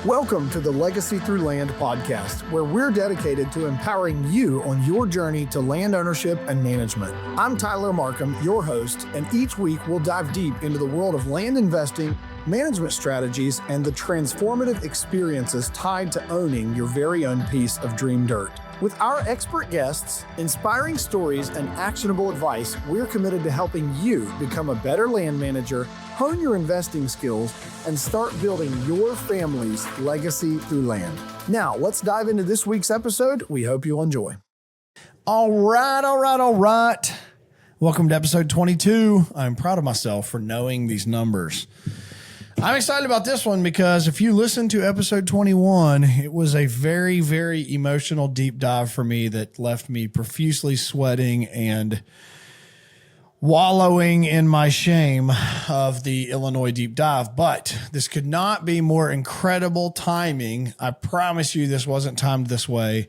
Welcome to the Legacy Through Land podcast, where we're dedicated to empowering you on your journey to land ownership and management. I'm Tyler Markham, your host, and each week we'll dive deep into the world of land investing, management strategies, and the transformative experiences tied to owning your very own piece of dream dirt. With our expert guests, inspiring stories, and actionable advice, we're committed to helping you become a better land manager, hone your investing skills, and start building your family's legacy through land. Now, let's dive into this week's episode. We hope you'll enjoy. All right. Welcome to episode 22. I'm proud of myself for knowing these numbers. I'm excited about this one because if you listen to episode 21, it was a very, very emotional deep dive for me that left me profusely sweating and wallowing in my shame of the Illinois deep dive. But this could not be more incredible timing. I promise you this wasn't timed this way.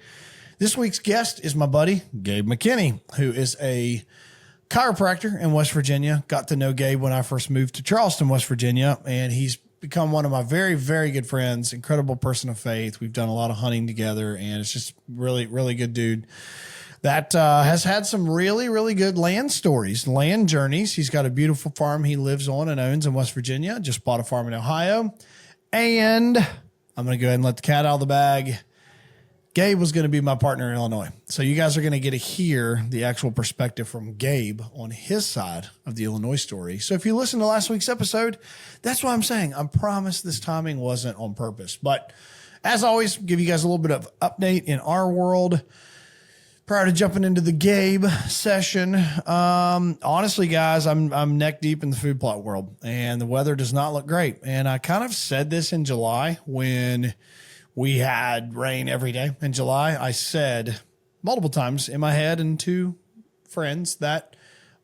This week's guest is my buddy, Gabe McKinney, who is a chiropractor in West Virginia. Got to know Gabe when I first moved to Charleston, West Virginia, and he's become one of my very, very good friends, incredible person of faith. We've done a lot of hunting together, and it's just really, really good dude that has had some really, really good land stories, land journeys. He's got a beautiful farm he lives on and owns in West Virginia, just bought a farm in Ohio, and I'm going to go ahead and let the cat out of the bag. Gabe was going to be my partner in Illinois. So you guys are going to get to hear the actual perspective from Gabe on his side of the Illinois story. So if you listen to last week's episode, that's what I'm saying. I promise this timing wasn't on purpose. But as always, give you guys a little bit of update in our world prior to jumping into the Gabe session. Honestly, guys, I'm neck deep in the food plot world, and the weather does not look great. And I kind of said this in July when we had rain every day in July. I said multiple times in my head and to friends that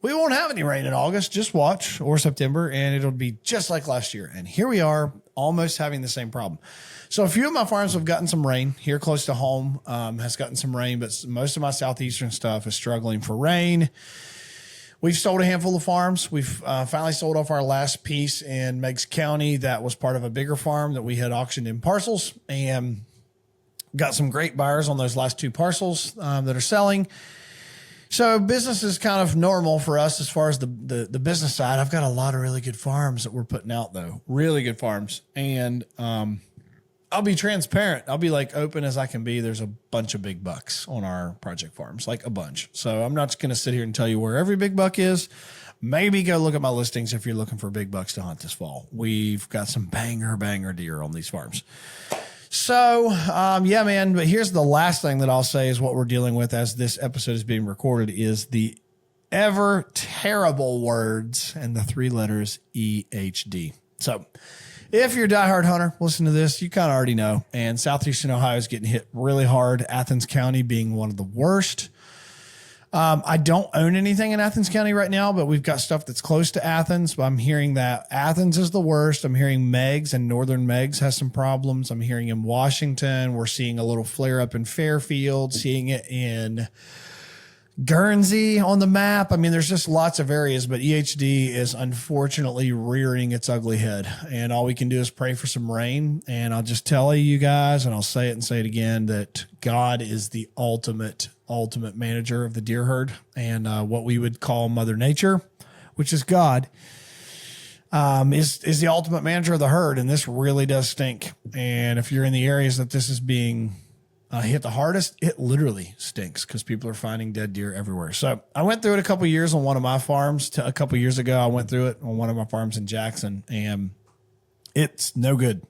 we won't have any rain in August, just watch, or September, and it'll be just like last year. And here we are, almost having the same problem. So a few of my farms have gotten some rain here close to home, has gotten some rain, but most of my southeastern stuff is struggling for rain. We've sold a handful of farms. We've finally sold off our last piece in Meigs County that was part of a bigger farm that we had auctioned in parcels, and got some great buyers on those last two parcels that are selling. So business is kind of normal for us as far as the business side. I've got a lot of really good farms that we're putting out, though. Really good farms. And I'll be transparent. I'll be like open as I can be. There's a bunch of big bucks on our project farms, like a bunch. So I'm not just going to sit here and tell you where every big buck is. Maybe go look at my listings if you're looking for big bucks to hunt this fall. We've got some banger deer on these farms. So, yeah, man, but here's the last thing that I'll say is what we're dealing with as this episode is being recorded is the ever terrible words and the three letters EHD. So if you're a diehard hunter, listen to this. You kind of already know. And southeastern Ohio is getting hit really hard. Athens County being one of the worst. I don't own anything in Athens County right now, but we've got stuff that's close to Athens. But I'm hearing that Athens is the worst. I'm hearing Meigs and northern Meigs has some problems. I'm hearing in Washington, we're seeing a little flare up in Fairfield, seeing it in Guernsey on the map. I mean, there's just lots of areas, but EHD is unfortunately rearing its ugly head. And all we can do is pray for some rain. And I'll just tell you guys, and I'll say it and say it again, that God is the ultimate manager of the deer herd, and what we would call Mother Nature, which is God, is the ultimate manager of the herd. And this really does stink. And if you're in the areas that this is being hit the hardest, it literally stinks because people are finding dead deer everywhere. So I went through it a couple of years on one of my farms. A couple of years ago, I went through it on one of my farms in Jackson, and it's no good.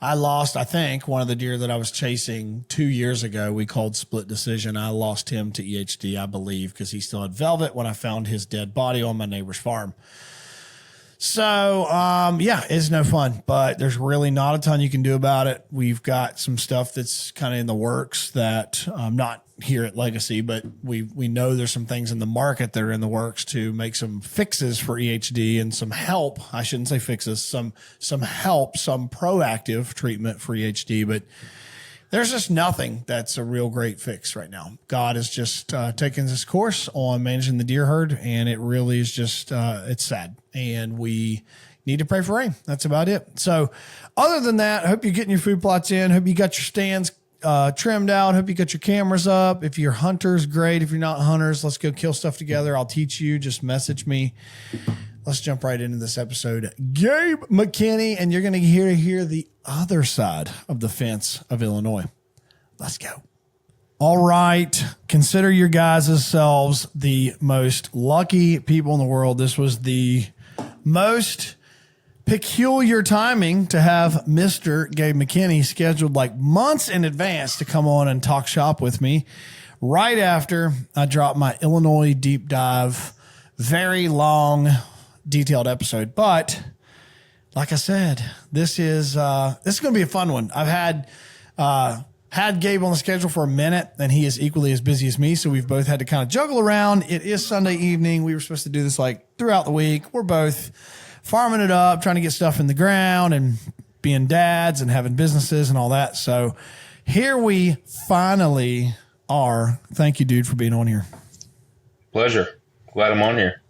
I lost, I think, one of the deer that I was chasing 2 years ago. We called split decision. I lost him to EHD, I believe, because he still had velvet when I found his dead body on my neighbor's farm. So, yeah, it's no fun, but there's really not a ton you can do about it. We've got some stuff that's kind of in the works that not here at Legacy, but we know there's some things in the market that are in the works to make some fixes for EHD and some help. I shouldn't say fixes, some help, some proactive treatment for EHD, but there's just nothing that's a real great fix right now. God is just taking this course on managing the deer herd, and it really is just, it's sad. And we need to pray for rain. That's about it. So other than that, I hope you're getting your food plots in. Hope you got your stands trimmed out. Hope you got your cameras up. If you're hunters, great. If you're not hunters, let's go kill stuff together. I'll teach you. Just message me. Let's jump right into this episode. Gabe McKinney, and you're going to hear the other side of the fence of Illinois. Let's go. All right. Consider your guys' selves the most lucky people in the world. This was the most peculiar timing to have Mr. Gabe McKinney scheduled like months in advance to come on and talk shop with me right after I dropped my Illinois deep dive, very long, detailed episode. But like I said, this is going to be a fun one. I've had Gabe on the schedule for a minute, and he is equally as busy as me. So we've both had to kind of juggle around. It is Sunday evening. We were supposed to do this like throughout the week. We're both farming it up, trying to get stuff in the ground and being dads and having businesses and all that. So here we finally are. Thank you, dude, for being on here. Pleasure. Glad I'm on here.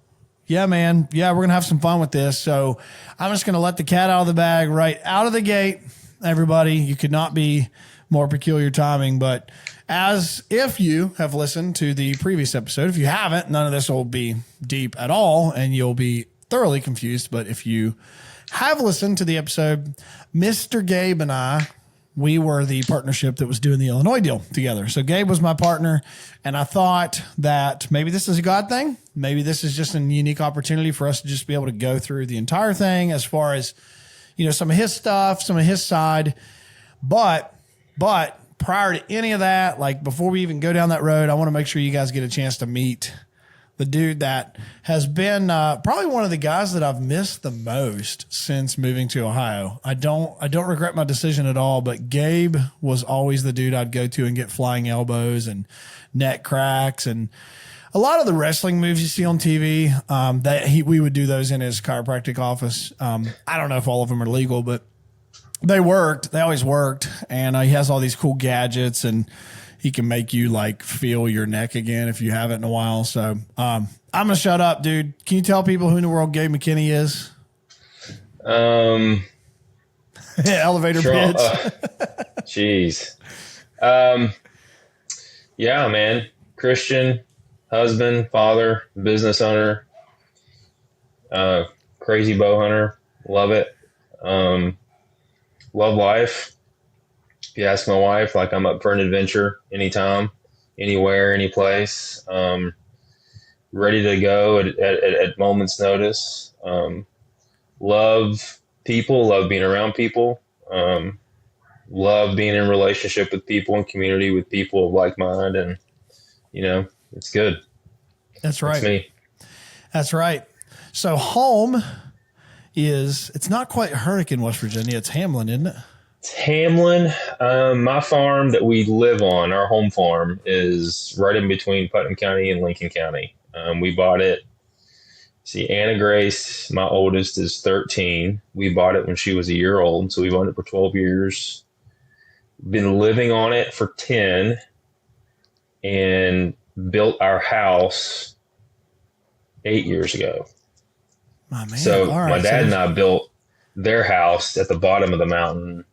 Yeah, man. Yeah, we're going to have some fun with this. So I'm just going to let the cat out of the bag right out of the gate. Everybody, you could not be more peculiar timing, but as if you have listened to the previous episode, if you haven't, none of this will be deep at all and you'll be thoroughly confused. But if you have listened to the episode, Mr. Gabe and I, we were the partnership that was doing the Illinois deal together. So Gabe was my partner, and I thought that maybe this is a God thing. Maybe this is just a unique opportunity for us to just be able to go through the entire thing as far as, you know, some of his stuff, some of his side. But prior to any of that, like before we even go down that road, I want to make sure you guys get a chance to meet the dude that has been probably one of the guys that I've missed the most since moving to Ohio. I don't regret my decision at all, but Gabe was always the dude I'd go to and get flying elbows and neck cracks and a lot of the wrestling moves you see on TV. We would do those in his chiropractic office. I don't know if all of them are legal, but they worked. They always worked. And he has all these cool gadgets, and he can make you like feel your neck again if you haven't in a while. So I'm going to shut up, dude. Can you tell people who in the world Gabe McKinney is? Elevator pitch. Jeez. Yeah, man. Christian, husband, father, business owner, crazy bow hunter. Love it. Love life. If you ask my wife, like I'm up for an adventure anytime, anywhere, any place. Ready to go at moment's notice. Love people, love being around people. Love being in relationship with people and community with people of like mind. And, you know, it's good. That's right. That's me. That's right. So home it's not quite Hurricane, West Virginia. It's Hamlin, isn't it? It's Hamlin. My farm that we live on, our home farm, is right in between Putnam County and Lincoln County. We bought it. See, Anna Grace, my oldest, is 13. We bought it when she was a year old, so we've owned it for 12 years. Been living on it for 10, and built our house 8 years ago. My man. So All right, my dad and I built their house at the bottom of the mountain.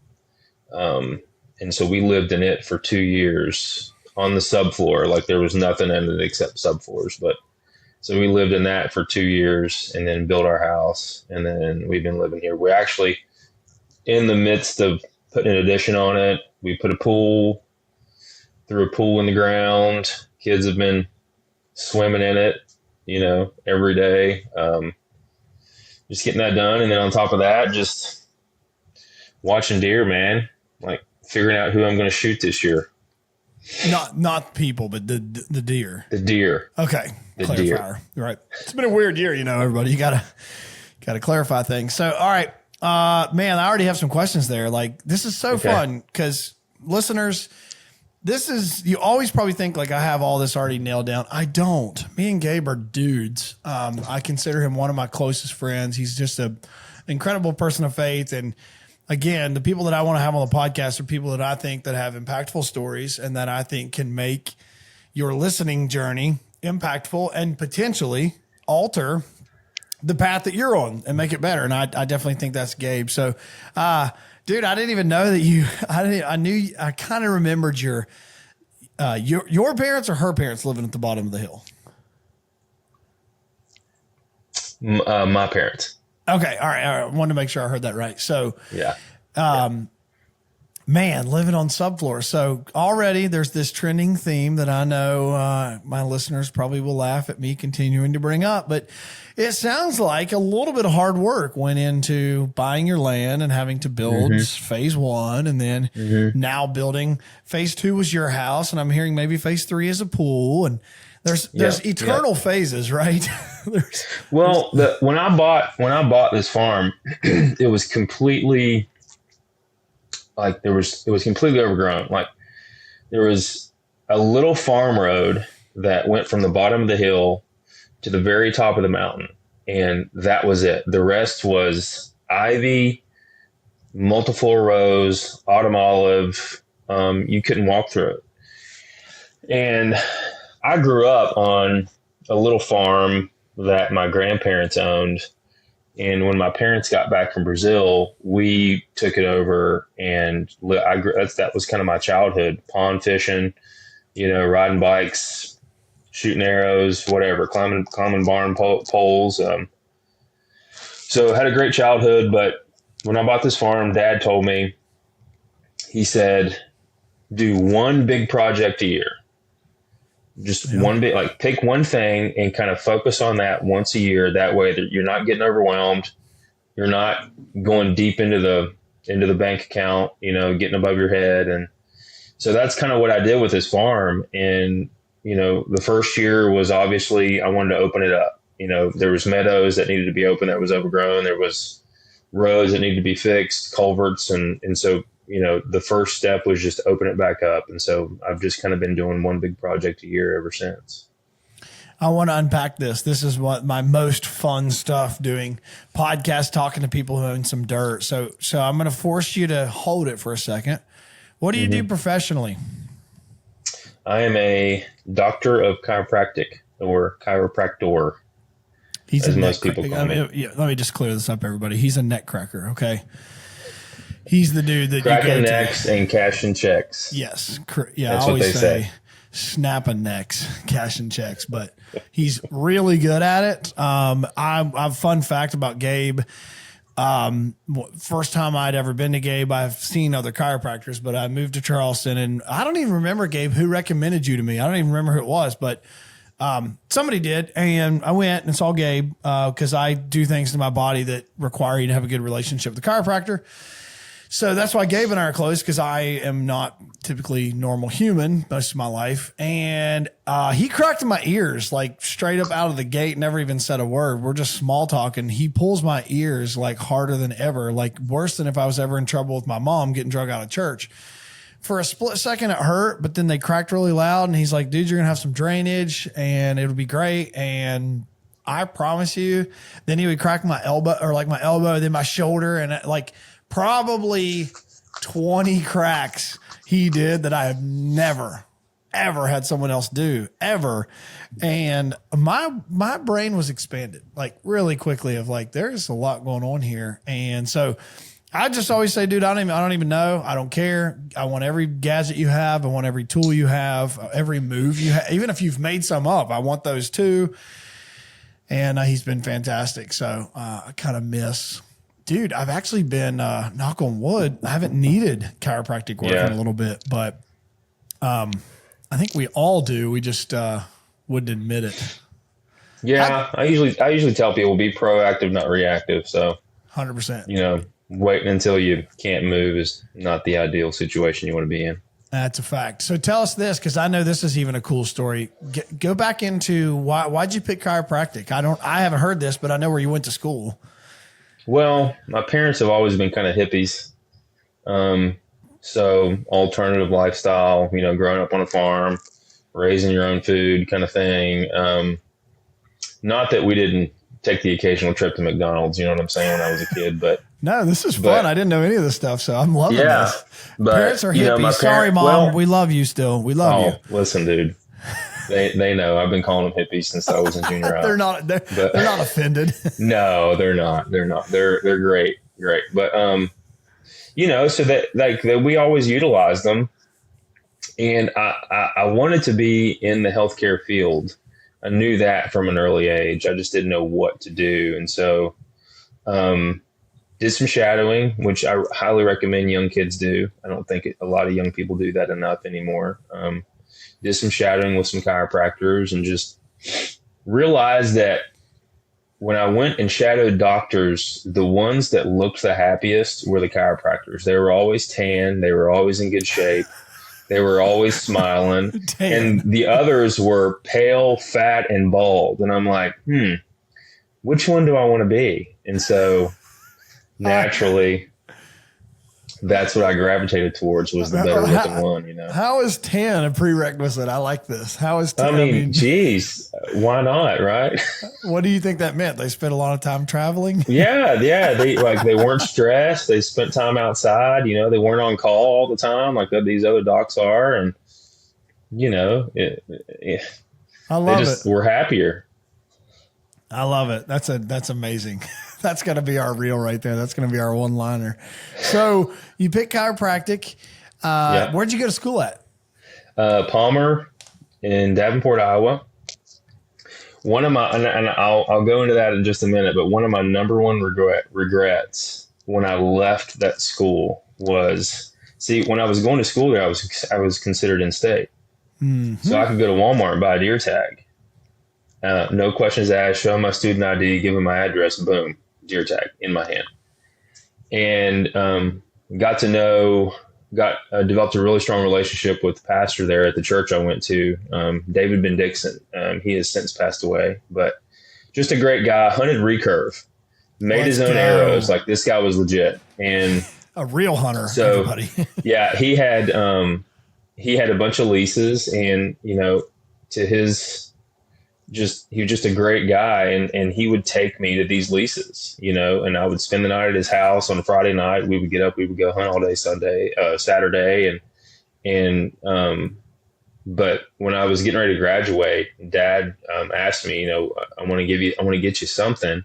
And so we lived in it for 2 years on the subfloor. Like there was nothing in it except subfloors. But so we lived in that for 2 years and then built our house. And then we've been living here. We're actually in the midst of putting an addition on it. We put a pool, threw a pool in the ground. Kids have been swimming in it, you know, every day. Just getting that done. And then on top of that, just watching deer, man, like figuring out who I'm going to shoot this year. Not people, but the deer. The deer. Okay. The Clarifier. deer. Right. It's been a weird year, you know, everybody. You gotta clarify things. So, all right. Man, I already have some questions there. Like, this is so fun because listeners, you always probably think like I have all this already nailed down. I don't. Me and Gabe are dudes. I consider him one of my closest friends. He's just an incredible person of faith. And again, the people that I want to have on the podcast are people that I think that have impactful stories and that I think can make your listening journey impactful and potentially alter the path that you're on and make it better. And I definitely think that's Gabe. So, dude, I didn't even know that I kind of remembered your parents or her parents living at the bottom of the hill. My parents. Okay. All right. I wanted to make sure I heard that right. So, Yeah. Man, living on subfloor. So already there's this trending theme that I know my listeners probably will laugh at me continuing to bring up, but it sounds like a little bit of hard work went into buying your land and having to build phase 1, and then now building phase 2 was your house, and I'm hearing maybe phase 3 is a pool, and there's eternal phases, right? When I bought this farm, it was completely like it was completely overgrown. Like there was a little farm road that went from the bottom of the hill to the very top of the mountain. And that was it. The rest was ivy, multiple rows, autumn olive. You couldn't walk through it. And I grew up on a little farm that my grandparents owned. And when my parents got back from Brazil, we took it over, and that was kind of my childhood: pond fishing, riding bikes, shooting arrows, whatever, climbing barn poles. So I had a great childhood. But when I bought this farm, Dad told me, he said, do one big project a year. Just one bit, like pick one thing and kind of focus on that once a year. That way that you're not getting overwhelmed. You're not going deep into the bank account, getting above your head. And so that's kind of what I did with this farm. And, the first year was obviously I wanted to open it up. There was meadows that needed to be open that was overgrown. There was roads that needed to be fixed, culverts. And so, the first step was just open it back up. And so I've just kind of been doing one big project a year ever since. I want to unpack this. This is what my most fun stuff, doing podcasts, talking to people who own some dirt. So I'm going to force you to hold it for a second. What do you do professionally? I am a doctor of chiropractic, or chiropractor. He's as most people call me. Let me just clear this up, everybody. He's a neck cracker. Okay. He's the dude that cracking necks and cashing checks. Yes. Yeah. That's I always what they say. Snapping necks, cashing checks, but he's really good at it. I've fun fact about Gabe. First time I'd ever been to Gabe, I've seen other chiropractors, but I moved to Charleston, and I don't even remember, Gabe, who recommended you to me. I don't even remember who it was, but somebody did. And I went and saw Gabe, cause I do things to my body that require you to have a good relationship with the chiropractor. So that's why Gabe and I are close, because I am not typically normal human most of my life. And he cracked my ears like straight up out of the gate, never even said a word. We're just small talking. He pulls my ears like harder than ever, like worse than if I was ever in trouble with my mom getting drug out of church. For a split second, it hurt, but then they cracked really loud. And he's like, dude, you're going to have some drainage and it'll be great. And I promise you, then he would crack my elbow, or like my elbow, then my shoulder, and like probably 20 cracks he did that I have never, ever had someone else do, ever. And my brain was expanded like really quickly of like, there's a lot going on here. And so I just always say, dude, I don't even know. I don't care. I want every gadget you have. I want every tool you have, every move you have. Even if you've made some up, I want those too. And he's been fantastic. So I kind of miss, dude, I've actually been, knock on wood, I haven't needed chiropractic work in a little bit, but I think we all do. We just wouldn't admit it. Yeah, I usually tell people be proactive, not reactive. So 100%. Waiting until you can't move is not the ideal situation you want to be in. That's a fact. So tell us this, because I know this is even a cool story. Go back into why'd you pick chiropractic? I haven't heard this, but I know where you went to school. Well, my parents have always been kind of hippies. So alternative lifestyle, growing up on a farm, raising your own food kind of thing. Not that we didn't take the occasional trip to McDonald's, you know what I'm saying, when I was a kid, but no, this is fun. I didn't know any of this stuff, so I'm loving this. But parents are hippies. Sorry, Mom. We love you still. We love you. Listen, dude. They know. I've been calling them hippies since I was in junior high. They're not offended. No, they're not. They're not. They're great. But so that we always utilize them. And I wanted to be in the healthcare field. I knew that from an early age. I just didn't know what to do. And so did some shadowing, which I highly recommend young kids do. I don't think a lot of young people do that enough anymore. Did some shadowing with some chiropractors and just realized that when I went and shadowed doctors, the ones that looked the happiest were the chiropractors. They were always tan. They were always in good shape. They were always smiling. And the others were pale, fat, and bald. And I'm like, which one do I want to be? And so naturally, that's what I gravitated towards, was the better looking one, How is tan a prerequisite? I like this. How is tan? I mean, geez, why not, right? What do you think that meant? They spent a lot of time traveling? Yeah. They weren't stressed. They spent time outside. They weren't on call all the time like these other docs are. And, I love they just it. were happier. I love it. That's amazing. That's going to be our reel right there. That's going to be our one-liner. So you picked chiropractic. Where'd you go to school at? Palmer in Davenport, Iowa. One of my, and I'll go into that in just a minute, but one of my number one regrets when I left that school was, when I was going to school there, I was considered in state. Mm-hmm. So I could go to Walmart and buy a deer tag. No questions asked, show my student ID, give them my address, boom, deer tag in my hand. And developed a really strong relationship with the pastor there at the church I went to, David Ben Dixon. He has since passed away, but just a great guy, hunted recurve, made his own arrows. Like, this guy was legit. And a real hunter. So everybody. Yeah, he had a bunch of leases, and, he was just a great guy, and he would take me to these leases, and I would spend the night at his house on Friday night. We would get up, we would go hunt all day Saturday. But when I was getting ready to graduate, Dad asked me, I want to get you something.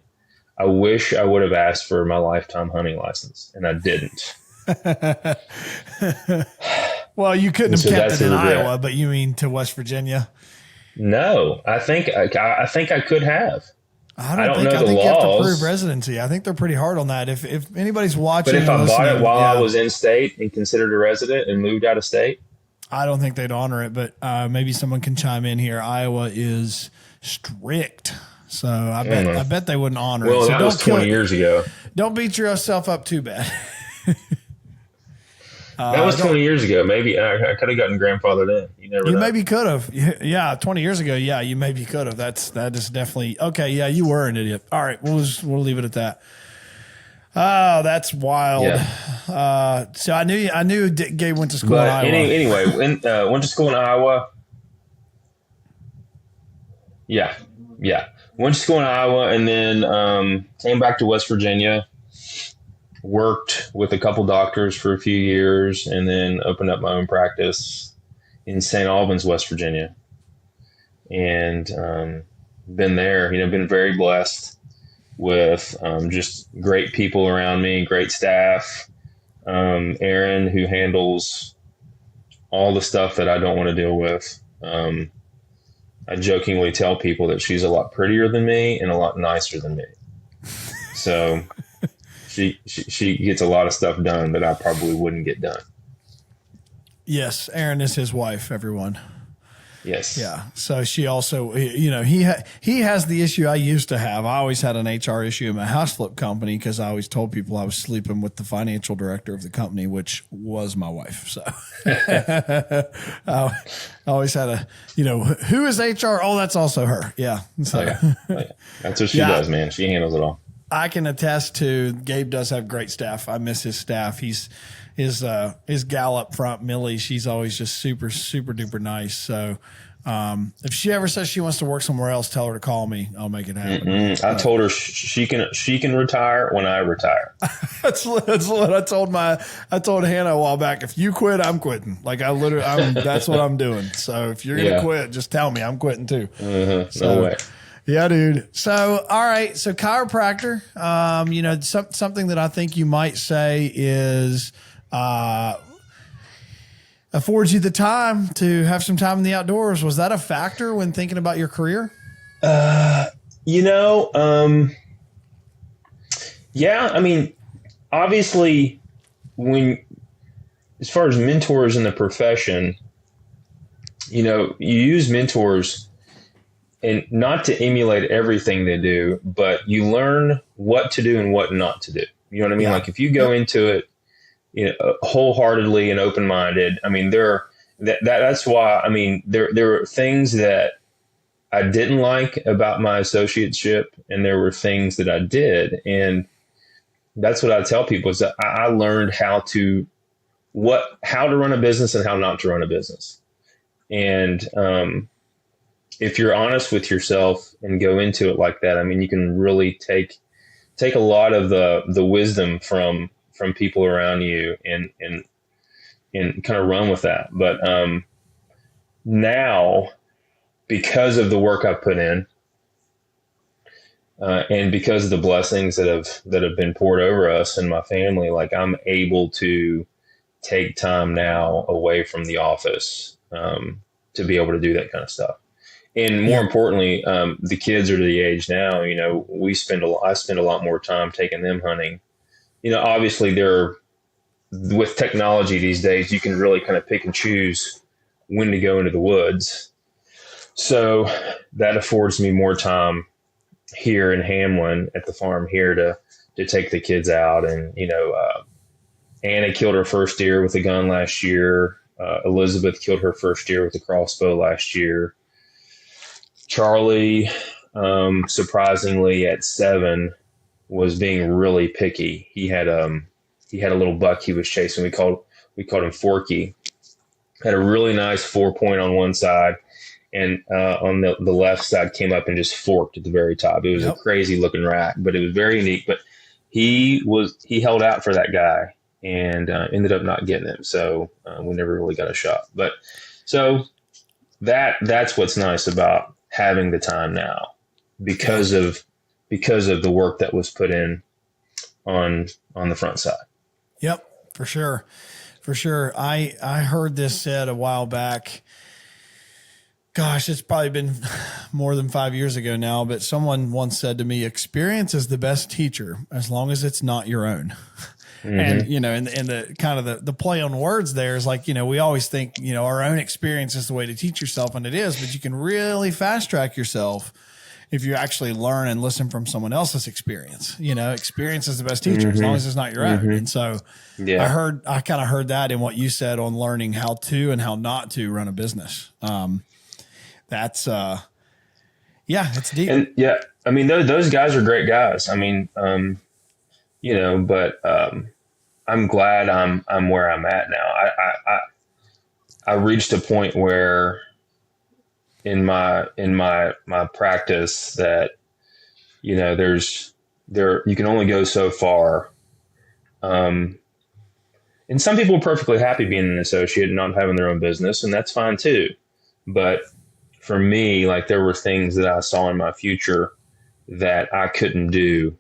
I wish I would have asked for my lifetime hunting license, and I didn't. Well, you couldn't have kept it in Iowa, but you mean to West Virginia? No, I think I could have. I don't know the laws. You have to prove residency. I think they're pretty hard on that. If anybody's watching, but if I bought it while I was in state and considered a resident and moved out of state, I don't think they'd honor it. But maybe someone can chime in here. Iowa is strict, so I bet they wouldn't honor it. Well, so that was 20 years ago. Don't beat yourself up too bad. That was 20 years ago. Maybe I could have gotten grandfathered in. You never know. Maybe could have. Yeah, 20 years ago. Yeah, you maybe could have. That is definitely okay. Yeah, you were an idiot. All right, we'll leave it at that. Oh, that's wild. Yeah. So I knew Gabe went to school in Iowa. Anyway, went to school in Iowa. Yeah. Went to school in Iowa, and then came back to West Virginia. Worked with a couple doctors for a few years, and then opened up my own practice in St. Albans, West Virginia. And been there, been very blessed with just great people around me, great staff. Erin, who handles all the stuff that I don't want to deal with. I jokingly tell people that she's a lot prettier than me and a lot nicer than me. So she gets a lot of stuff done that I probably wouldn't get done. Yes, Erin is his wife, everyone. Yes. Yeah. So she also, he has the issue I used to have. I always had an HR issue in my house flip company because I always told people I was sleeping with the financial director of the company, which was my wife. So I always had who is HR? Oh, that's also her. Yeah. So, oh, yeah. That's what she does, man. She handles it all. I can attest to Gabe does have great staff. I miss his staff. His gal up front, Millie, she's always just super, super duper nice. So If she ever says she wants to work somewhere else, tell her to call me. I'll make it happen. I told her she can retire when I retire. That's what I told Hannah a while back. If you quit, I'm quitting. Like that's what I'm doing. So if you're going to quit, just tell me I'm quitting too. No way. Yeah, dude. So, all right. So chiropractor, something that I think you might say is, affords you the time to have some time in the outdoors. Was that a factor when thinking about your career? Yeah. I mean, obviously, as far as mentors in the profession, you use mentors and not to emulate everything they do, but you learn what to do and what not to do. You know what I mean? Yeah. Like if you go into it, wholeheartedly and open-minded. I mean, that's why, I mean, there were things that I didn't like about my associateship, and there were things that I did. And that's what I tell people is that I learned how to run a business and how not to run a business. And, if you're honest with yourself and go into it like that, I mean, you can really take a lot of the wisdom from people around you and kind of run with that. But now, because of the work I've put in, and because of the blessings that have been poured over us and my family, like I'm able to take time now away from the office to be able to do that kind of stuff. And more importantly, the kids are to the age now, I spend a lot more time taking them hunting. Obviously with technology these days, you can really kind of pick and choose when to go into the woods. So that affords me more time here in Hamlin at the farm here to take the kids out. And, Anna killed her first deer with a gun last year. Elizabeth killed her first deer with a crossbow last year. Charlie, surprisingly at 7, was being really picky. He had a little buck he was chasing. We called him Forky. Had a really nice 4-point on one side, and on the left side came up and just forked at the very top. It was a crazy looking rack, but it was very unique. But he held out for that guy and ended up not getting him. So we never really got a shot. But so that's what's nice about having the time now because of the work that was put in on the front side. Yep, for sure. For sure. I heard this said a while back. Gosh, it's probably been more than 5 years ago now, but someone once said to me, experience is the best teacher as long as it's not your own. Mm-hmm. And, and the kind of the play on words there is like, we always think, our own experience is the way to teach yourself, and it is, but you can really fast track yourself if you actually learn and listen from someone else's experience. Experience is the best teacher as long as it's not your own. And so I kind of heard that in what you said on learning how to and how not to run a business. That's it's deep. And I mean, those guys are great guys. I mean, but I'm glad I'm where I'm at now. I reached a point where in my practice that, you can only go so far. And some people are perfectly happy being an associate and not having their own business, and that's fine too. But for me, like there were things that I saw in my future that I couldn't do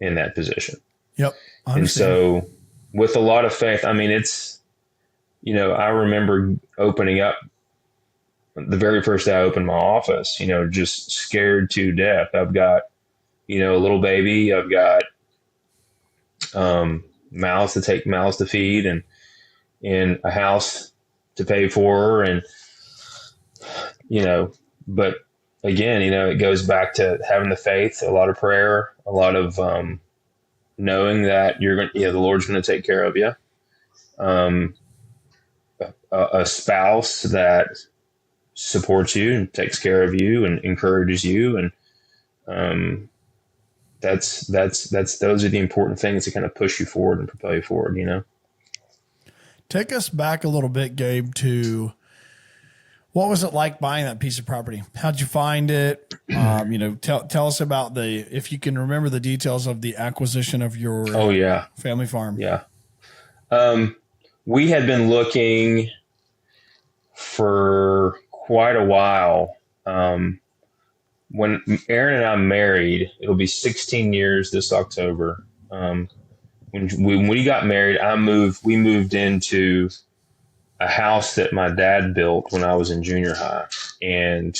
in that position. Yep. And so with a lot of faith, I mean, it's, I remember opening up the very first day I opened my office, just scared to death. I've got, a little baby. I've got mouths to feed and a house to pay for. And, but again, it goes back to having the faith, a lot of prayer, a lot of knowing that the Lord's going to take care of you. A spouse that supports you and takes care of you and encourages you. And those are the important things that kind of push you forward and propel you forward, Take us back a little bit, Gabe, to What was it like buying that piece of property? How'd you find it? Tell us about if you can remember the details of the acquisition of your family farm. Yeah. We had been looking for quite a while. When Aaron and I married, it'll be 16 years this October. When we got married, we moved into a house that my dad built when I was in junior high. And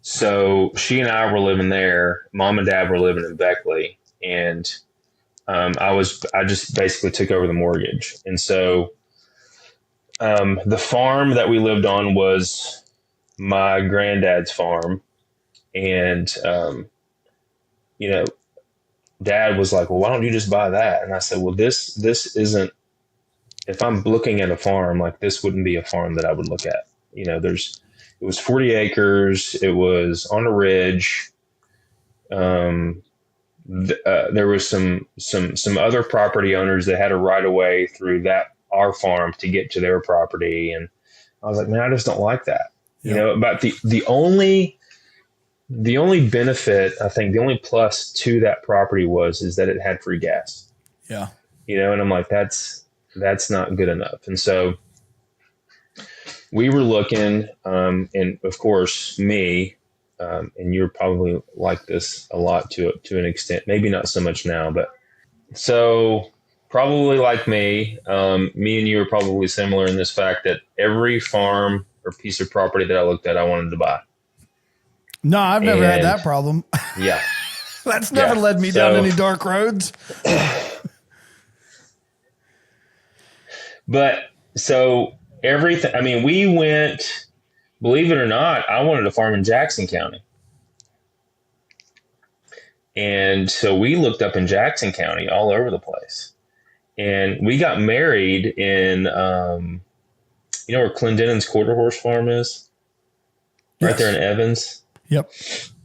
so she and I were living there. Mom and dad were living in Beckley. And I just basically took over the mortgage. And so the farm that we lived on was my granddad's farm. And, Dad was like, well, why don't you just buy that? And I said, well, this isn't, if I'm looking at a farm, like this wouldn't be a farm that I would look at. It was 40 acres. It was on a ridge. There was some other property owners that had a right of way through our farm to get to their property. And I was like, man, I just don't like that. Yeah. But the only benefit, I think the only plus to that property is that it had free gas. Yeah. And I'm like, that's not good enough. And so we were looking, and of course me, and you're probably like this a lot to an extent, maybe not so much now, but so probably like me and you are probably similar in this fact that every farm or piece of property that I looked at, I wanted to buy. No, I've never had that problem. Yeah. That's never led me down any dark roads. But so everything, we went, believe it or not, I wanted a farm in Jackson County. And so we looked up in Jackson County all over the place. And we got married in, where Clendenin's quarter horse farm is? Right there in Evans. Yep.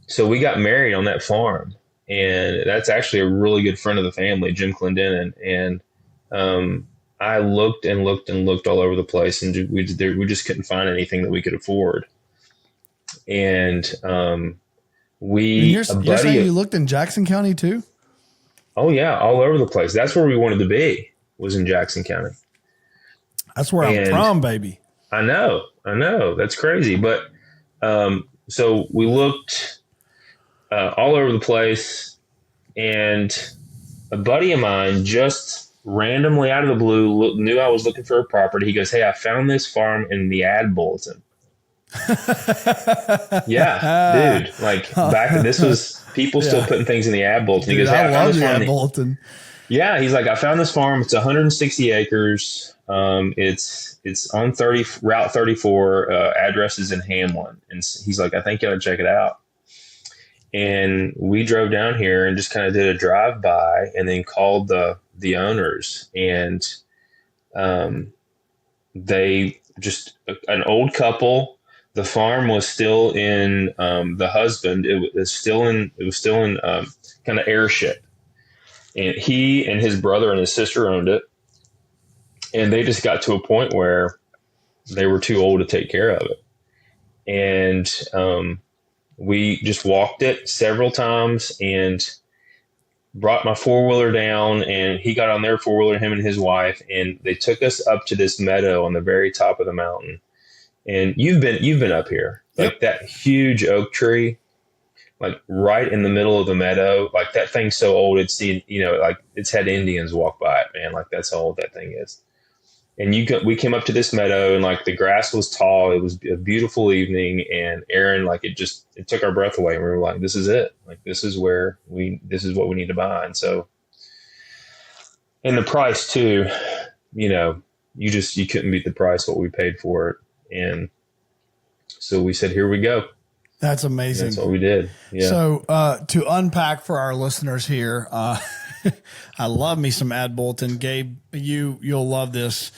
So we got married on that farm, and that's actually a really good friend of the family, Jim Clendenin. And I looked and looked and looked all over the place, and we just couldn't find anything that we could afford. And you're saying you looked in Jackson County too? Oh yeah, all over the place. That's where we wanted to be, was in Jackson County. That's where I'm from, baby. I know. That's crazy, but. So we looked all over the place, and a buddy of mine just randomly out of the blue knew I was looking for a property. He goes, hey, I found this farm in the ad bulletin. Yeah, dude. Like this was people still putting things in the ad bulletin. He goes, hey, I found this farm. Bulletin. Yeah, he's like, I found this farm. It's 160 acres. It's on Route 34, address is in Hamlin. And he's like, I think you ought to check it out. And we drove down here and just kind of did a drive by and then called the owners. And they just, an old couple, the farm was still in, the husband, it was still in kind of airship. And he and his brother and his sister owned it. And they just got to a point where they were too old to take care of it. And we just walked it several times and brought my four-wheeler down, and he got on their four-wheeler, him and his wife, and they took us up to this meadow on the very top of the mountain. And you've been up here, like that huge oak tree, like right in the middle of the meadow. Like that thing's so old, it's had Indians walk by it, man. Like that's how old that thing is. And we came up to this meadow, and like the grass was tall. It was a beautiful evening, and Aaron, like it took our breath away. And we were like, this is it. Like this is what we need to buy. And so, and the price too, you couldn't beat the price what we paid for it. And so we said, here we go. That's amazing. And that's what we did. Yeah. So to unpack for our listeners here, I love me some ad bulletin. Gabe, you'll love this.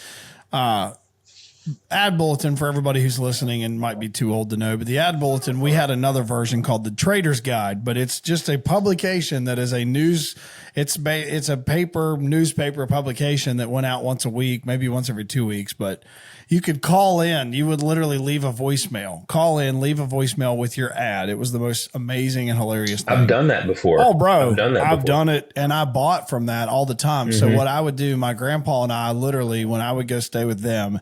ad bulletin for everybody who's listening and might be too old to know, but the ad bulletin, we had another version called the Trader's Guide, but it's just a publication that is a news. It's a newspaper publication that went out once a week, maybe once every 2 weeks, but you could call in. You would literally leave a voicemail, call in, leave a voicemail with your ad. It was the most amazing and hilarious thing. I've done that before. Oh, bro. I've done it, and I bought from that all the time. So what I would do, my grandpa and I literally, when I would go stay with them,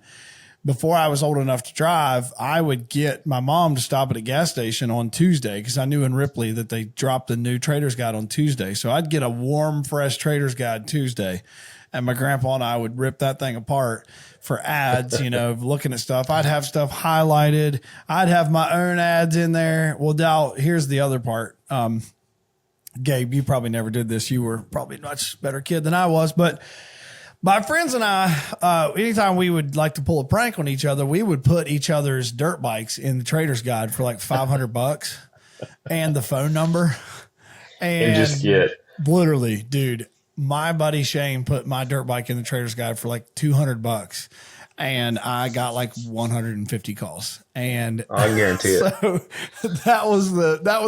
before I was old enough to drive, I would get my mom to stop at a gas station on Tuesday because I knew in Ripley that they dropped the new Trader's Guide on Tuesday. So I'd get a warm, fresh Trader's Guide Tuesday, and my grandpa and I would rip that thing apart for ads, looking at stuff. I'd have stuff highlighted. I'd have my own ads in there. Well, here's the other part. Gabe, you probably never did this. You were probably a much better kid than I was, but my friends and I, anytime we would like to pull a prank on each other, we would put each other's dirt bikes in the Trader's Guide for like $500 and the phone number. And just get literally, dude, my buddy Shane put my dirt bike in the Trader's Guide for like $200, and I got like 150 calls. And I guarantee it. So that was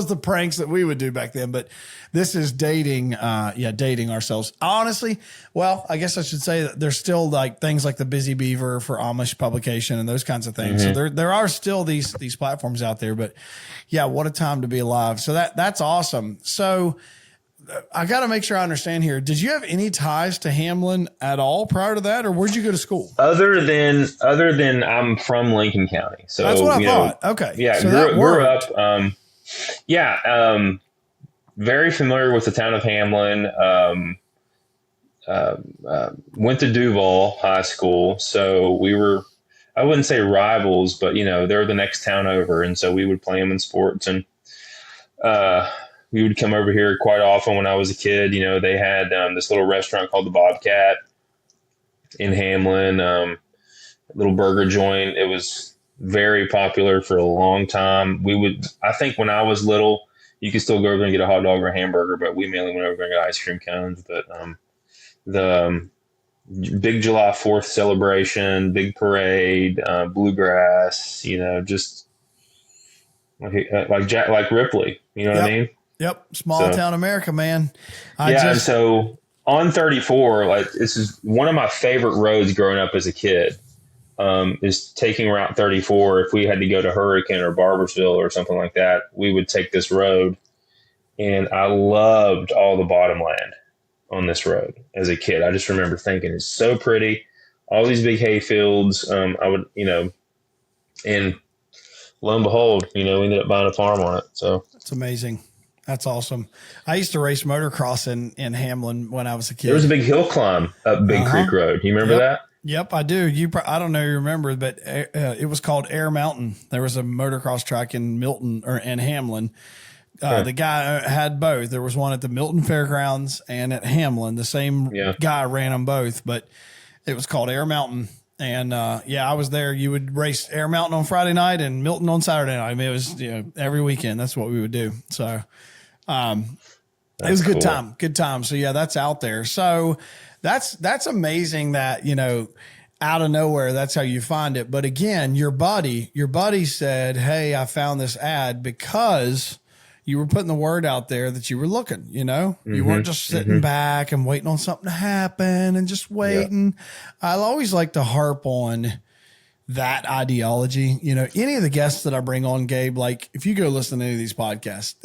the pranks that we would do back then. But this is dating ourselves. Honestly, well, I guess I should say that there's still like things like the Busy Beaver for Amish publication and those kinds of things. So there are still these platforms out there. But yeah, what a time to be alive. So that's awesome. So I got to make sure I understand here. Did you have any ties to Hamlin at all prior to that, or where'd you go to school? Other than I'm from Lincoln County, so that's what I thought. Okay, yeah, so grew up. Very familiar with the town of Hamlin. Went to Duval High School, so we were, I wouldn't say rivals, but they're the next town over, and so we would play them in sports, and we would come over here quite often when I was a kid. They had this little restaurant called the Bobcat in Hamlin, little burger joint. It was very popular for a long time. I think when I was little, you could still go over and get a hot dog or a hamburger, but we mainly went over and got ice cream cones. But the big July 4th celebration, big parade, bluegrass, just like Ripley, what I mean? Yep. Small town America, man. So on 34, this is one of my favorite roads growing up as a kid, is taking Route 34. If we had to go to Hurricane or Barbersville or something like that, we would take this road. And I loved all the bottom land on this road as a kid. I just remember thinking it's so pretty. All these big hay fields. And lo and behold, we ended up buying a farm on it. So it's amazing. That's awesome. I used to race motocross in Hamlin when I was a kid. There was a big hill climb up Big Creek Road. You remember that? Yep, I do. I don't know if you remember, but it was called Air Mountain. There was a motocross track in Milton or in Hamlin. The guy had both. There was one at the Milton Fairgrounds and at Hamlin. The same guy ran them both, but it was called Air Mountain. And I was there. You would race Air Mountain on Friday night and Milton on Saturday night. I mean, it was every weekend. That's what we would do. So it was a good time. Good time. So yeah, that's out there. So that's amazing that out of nowhere, that's how you find it. But again, your buddy said, "Hey, I found this ad," because you were putting the word out there that you were looking, you weren't just sitting back and waiting on something to happen and just waiting. I always like to harp on that ideology. Any of the guests that I bring on, Gabe, like if you go listen to any of these podcasts,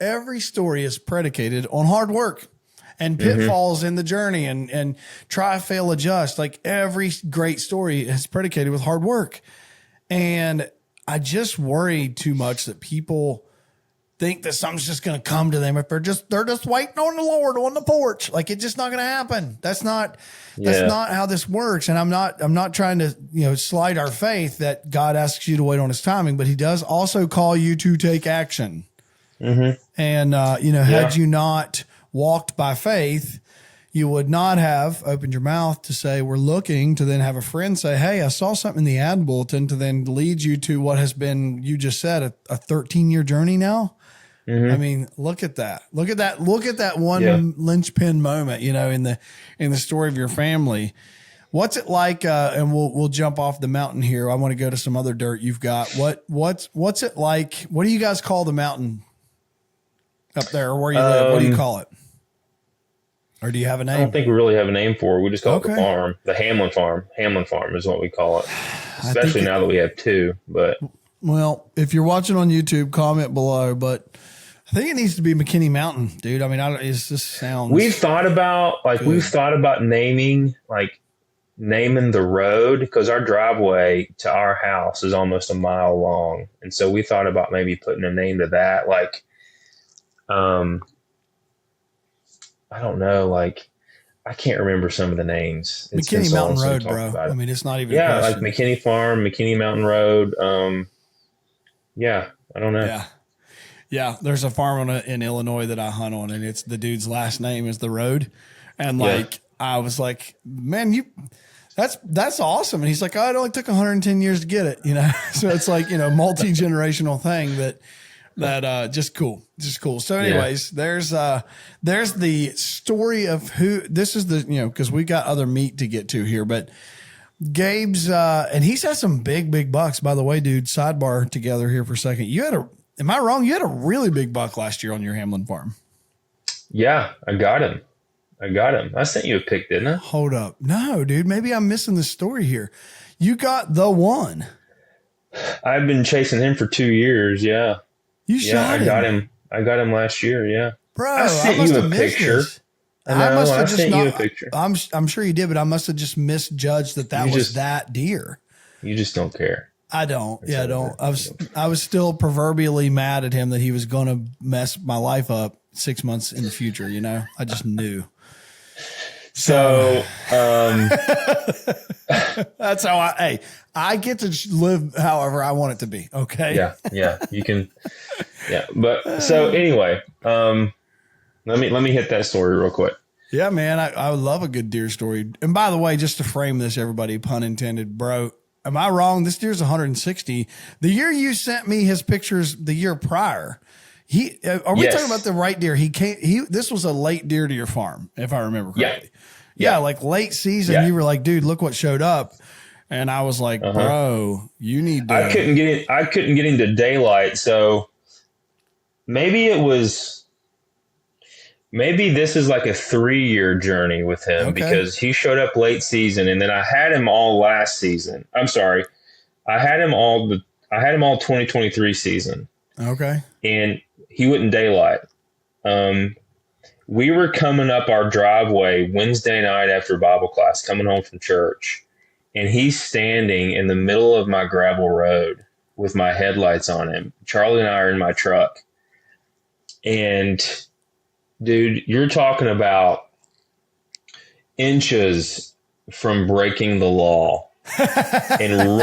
every story is predicated on hard work and pitfalls in the journey and try, fail, adjust. Like every great story is predicated with hard work. And I just worry too much that people think that something's just going to come to them if they're just waiting on the Lord on the porch. Like it's just not going to happen. That's not how this works. And I'm not trying to, slight our faith that God asks you to wait on his timing, but he does also call you to take action. And, had you not walked by faith, you would not have opened your mouth to say, we're looking, to then have a friend say, hey, I saw something in the ad bulletin, to then lead you to what has been, you just said, a 13-year journey now. I mean, look at that. Look at that one linchpin moment, in the story of your family. What's it like? And we'll jump off the mountain here. I want to go to some other dirt you've got. What's it like? What do you guys call the mountain up there, or where you live? What do you call it? Or do you have a name? I don't think we really have a name for it. We just call it the farm, the Hamlin farm. Hamlin farm is what we call it. Especially now that we have two. But well, if you're watching on YouTube, comment below. But I think it needs to be McKinney Mountain, dude. I mean, it just sounds. We've thought about naming the road, because our driveway to our house is almost a mile long, and so we thought about maybe putting a name to that, I don't know, I can't remember some of the names. McKinney Mountain Road, bro. I mean, it's not even a question. Like McKinney Farm, McKinney Mountain Road. Yeah, I don't know. Yeah. There's a farm in Illinois that I hunt on, and it's the dude's last name is the road, and I was like, man, that's awesome. And he's like, oh, it only took 110 years to get it, So it's like, multi-generational thing that just cool. So anyways, there's the story of who this is, because we got other meat to get to here, but Gabe's, and he's had some big bucks, by the way, dude. Sidebar together here for a second. Am I wrong? You had a really big buck last year on your Hamlin farm. Yeah, I got him. I sent you a pic, didn't I? Hold up. No, dude. Maybe I'm missing the story here. You got the one. I've been chasing him for 2 years. Yeah. You shot him. I got him last year. Yeah. Bro, I sent you a picture. I sent you a picture. I'm sure you did, but I must have just misjudged that was that deer. You just don't care. I don't. I don't. I was still proverbially mad at him that he was going to mess my life up 6 months in the future. I just knew. So, that's how I get to live however I want it to be. Okay. Yeah, you can. Yeah. But so anyway, let me hit that story real quick. Yeah, man. I would love a good deer story. And by the way, just to frame this, everybody, pun intended, bro, am I wrong? This deer's 160. The year you sent me his pictures the year prior, are we talking about the right deer? This was a late deer to your farm, if I remember correctly. Yeah, like late season. Yeah. You were like, dude, look what showed up. And I was like, bro, you need to. I couldn't get into daylight. So maybe this is like a 3-year journey with him, because he showed up late season, and then I had him all last season. I'm sorry. I had him all 2023 season. Okay. And he wouldn't daylight. We were coming up our driveway Wednesday night after Bible class, coming home from church, and he's standing in the middle of my gravel road with my headlights on him. Charlie and I are in my truck. And dude, you're talking about inches from breaking the law and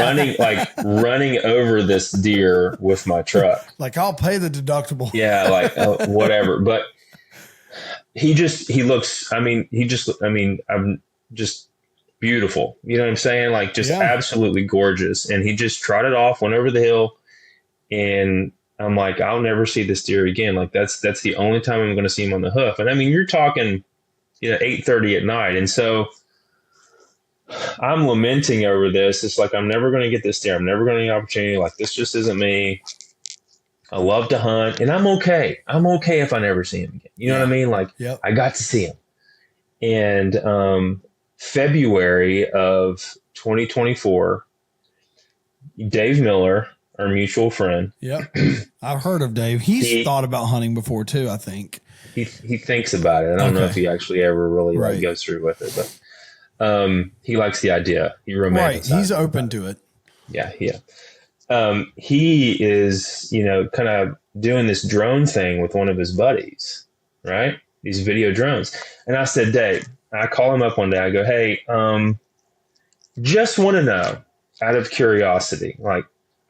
running over this deer with my truck. Like, I'll pay the deductible. Yeah. Whatever. But I'm just beautiful. You know what I'm saying? Absolutely gorgeous. And he just trotted off, went over the hill, and I'm like, I'll never see this deer again. Like that's the only time I'm going to see him on the hoof. And I mean, you're talking, 8:30 at night. And so I'm lamenting over this. It's like, I'm never going to get this deer. I'm never going to get an opportunity. Like, this just isn't me. I love to hunt, and I'm okay. I'm okay if I never see him again. You know what I mean? I got to see him. And February of 2024, Dave Miller, our mutual friend. Yep. I've heard of Dave. He's thought about hunting before too, I think. He thinks about it. I don't know if he actually ever really goes through with it, but he likes the idea. He romanticizes. Right. He's open to it. Yeah. He is, kind of doing this drone thing with one of his buddies, right? These video drones. And I said, Dave, I call him up one day. I go, hey, just want to know, out of curiosity,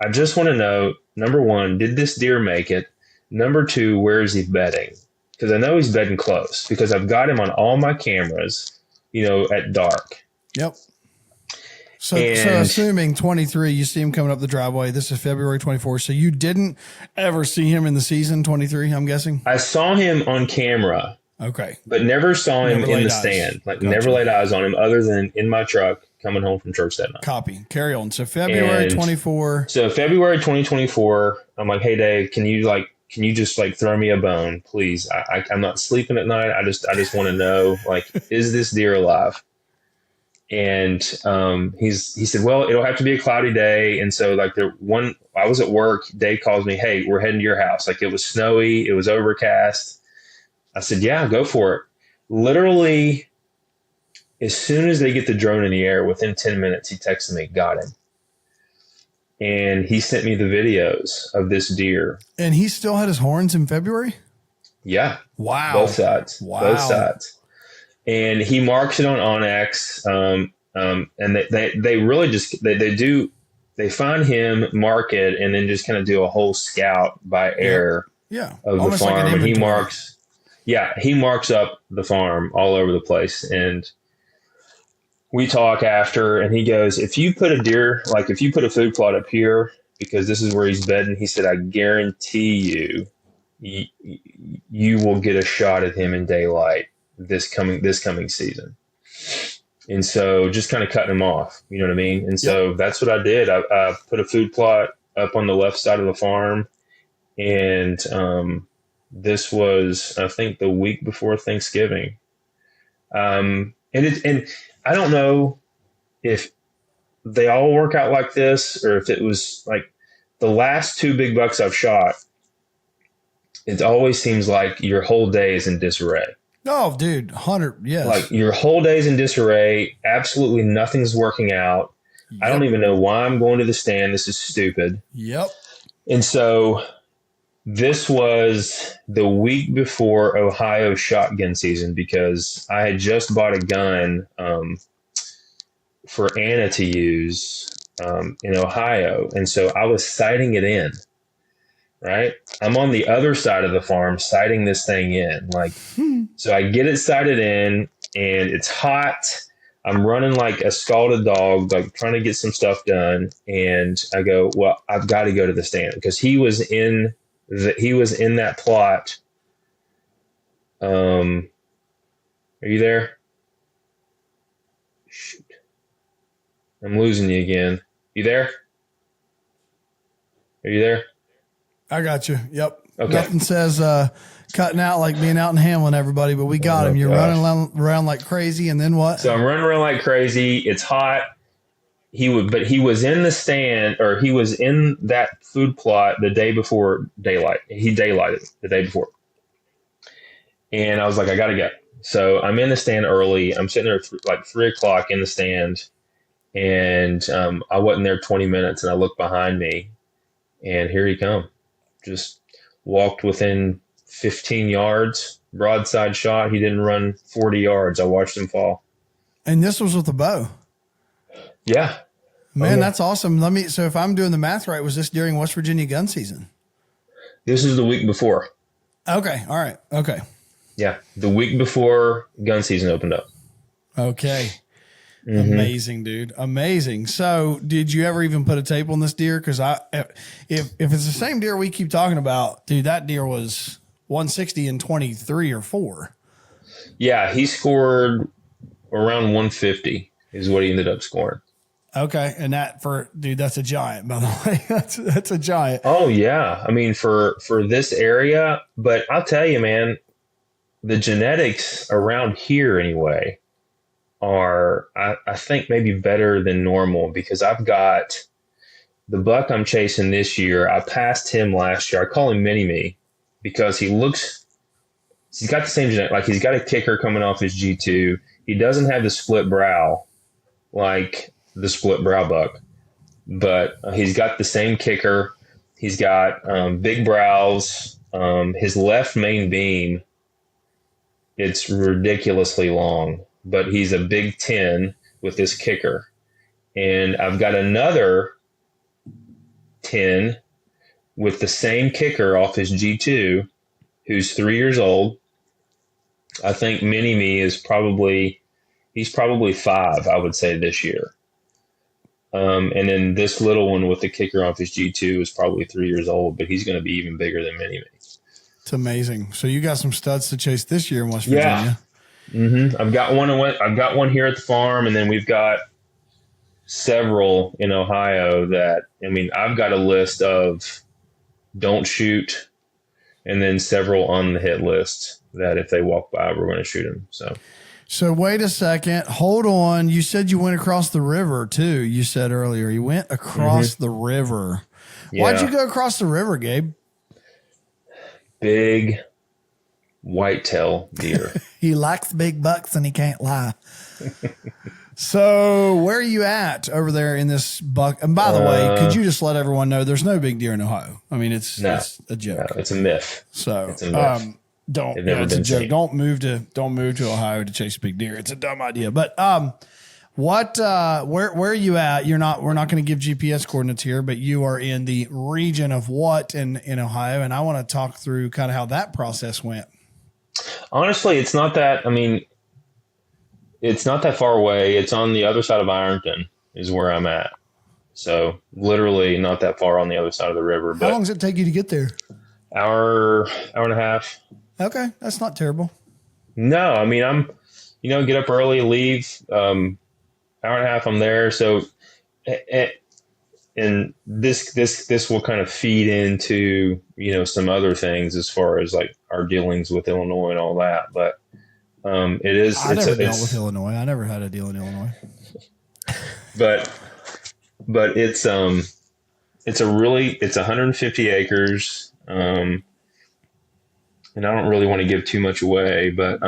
I just want to know, number one, did this deer make it? Number two, where is he bedding? Because I know he's bedding close, because I've got him on all my cameras, at dark. Yep. So assuming 23, you see him coming up the driveway. This is February 24. So you didn't ever see him in the season 23, I'm guessing? I saw him on camera. Okay. But never saw him in the stand. Never laid eyes on him other than in my truck coming home from church that night. Copy. Carry on. So February 24. So February 2024, I'm like, hey Dave, can you just like throw me a bone, please? I'm not sleeping at night. I just want to know, like, is this deer alive? And he said, well, it'll have to be a cloudy day. And so like I was at work, Dave calls me, hey, we're heading to your house. Like, it was snowy, it was overcast. I said, yeah, go for it. Literally, as soon as they get the drone in the air, within 10 minutes, he texted me, got him. And he sent me the videos of this deer. And he still had his horns in February? Yeah. Wow. Both sides. Wow. Both sides. And he marks it on Onyx. And they really just, they find him, mark it, and then just kind of do a whole scout by air of the farm. Like and he marks up the farm all over the place. And we talk after, and he goes, if you put a food plot up here, because this is where he's bedding, he said, I guarantee you will get a shot at him in daylight this coming season. And so just kind of cutting him off, you know what I mean? And so that's what I did. I put a food plot up on the left side of the farm, and this was, I think, the week before Thanksgiving. And I don't know if they all work out like this, or if it was like the last 2 big bucks I've shot. It always seems like your whole day is in disarray. Oh, dude, 100, yes. Like your whole day is in disarray. Absolutely nothing's working out. Yep. I don't even know why I'm going to the stand. This is stupid. Yep. And so this was the week before Ohio shotgun season, because I had just bought a gun for Anna to use in Ohio. And so I was sighting it in, right? I'm on the other side of the farm sighting this thing in. So I get it sighted in, and it's hot. I'm running like a scalded dog, like trying to get some stuff done. And I go, well, I've got to go to the stand, because he was in that plot. Are you there? Shoot. I'm losing you again. You there? Are you there? I got you. Yep. Okay. Nothing says cutting out like being out in Hamlin, everybody, but we got him. You're running around like crazy, and then what? So I'm running around like crazy. It's hot. He was in the stand, or he was in that food plot the day before daylight. He daylighted the day before. And I was like, I got to go. So I'm in the stand early. I'm sitting there like 3:00 in the stand. And I wasn't there 20 minutes, and I looked behind me, and here he come. Just walked within 15 yards, broadside shot. He didn't run 40 yards. I watched him fall. And this was with a bow. Yeah. Man, that's awesome. So if I'm doing the math right, was this during West Virginia gun season? This is the week before. Okay. All right. Okay. Yeah. The week before gun season opened up. Okay. Mm-hmm. Amazing, dude. Amazing. So did you ever even put a tape on this deer? Because if it's the same deer we keep talking about, dude, that deer was 160 in 23 or 4. Yeah, he scored around 150 is what he ended up scoring. Okay. And that's a giant, by the way. That's a giant. Oh yeah. I mean, for this area, but I'll tell you, man, the genetics around here anyway are, I think, maybe better than normal, because I've got the buck I'm chasing this year. I passed him last year. I call him Mini-Me because he's got the same genetic. Like, he's got a kicker coming off his G2. He doesn't have the split brow like the split brow buck, but he's got the same kicker. He's got big brows. His left main beam, it's ridiculously long, but he's a Big 10 with this kicker. And I've got another 10 with the same kicker off his G2, who's 3 years old. I think Mini-Me he's probably 5, I would say, this year. And then this little one with the kicker off his G2 is probably 3 years old, but he's going to be even bigger than Mini-Me. It's amazing. So you got some studs to chase this year in West Virginia. Yeah. Mm-hmm. I've got one here at the farm, and then we've got several in Ohio that, I mean, I've got a list of don't shoot, and then several on the hit list that if they walk by, we're going to shoot them. So wait a second. Hold on. You said you went across the river too. You said earlier you went across the river. Yeah. Why'd you go across the river, Gabe? Big whitetail deer. He likes big bucks and he can't lie. So where are you at over there in this buck? And by the way, could you just let everyone know there's no big deer in Ohio? I mean, it's a joke. No, it's a myth. So it's a myth. It's a joke. Don't move to Ohio to chase big deer. It's a dumb idea. But where are you at? We're not going to give GPS coordinates here, but you are in the region of what in Ohio? And I want to talk through kind of how that process went. Honestly, it's not that, I mean, it's not that far away. It's on the other side of Ironton is where I'm at. So literally not that far on the other side of the river. How long does it take you to get there? Hour and a half. Okay. That's not terrible. No, I mean, get up early, leave, hour and a half, I'm there. So, and this will kind of feed into, some other things as far as like our dealings with Illinois and all that. But, I never dealt with Illinois. I never had a deal in Illinois. But it's 150 acres. And I don't really want to give too much away, but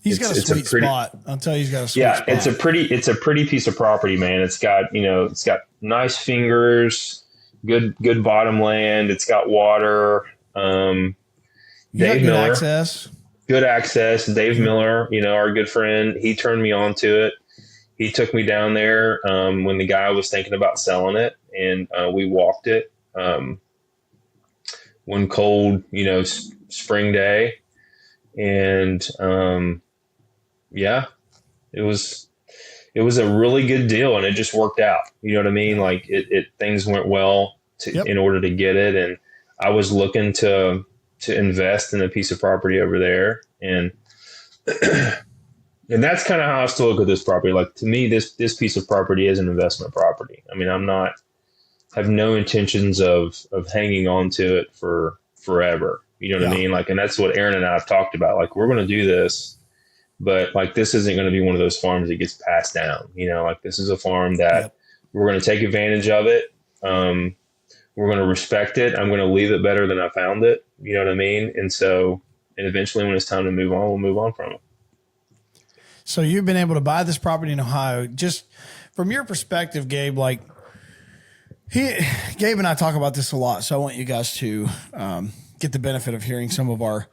he's got a sweet spot. I'll tell you, he's got a sweet spot. Yeah, it's a pretty piece of property, man. It's got nice fingers, good bottom land. It's got water. Dave Miller, access. Good access. Dave Miller, our good friend, he turned me on to it. He took me down there when the guy was thinking about selling it, and we walked it one cold, spring day, and it was a really good deal, and it just worked out. You know what I mean? Like things went well in order to get it, and I was looking to invest in a piece of property over there, and and that's kind of how I still look at this property. Like, to me, this piece of property is an investment property. I mean, have no intentions of hanging on to it for forever. You know what I mean? Like, and that's what Aaron and I have talked about. Like, we're going to do this, but like, this isn't going to be one of those farms that gets passed down. Like, this is a farm that we're going to take advantage of it. We're going to respect it. I'm going to leave it better than I found it. You know what I mean? And eventually when it's time to move on, we'll move on from it. So you've been able to buy this property in Ohio. Just from your perspective, Gabe, like Gabe and I talk about this a lot. So I want you guys to get the benefit of hearing some of our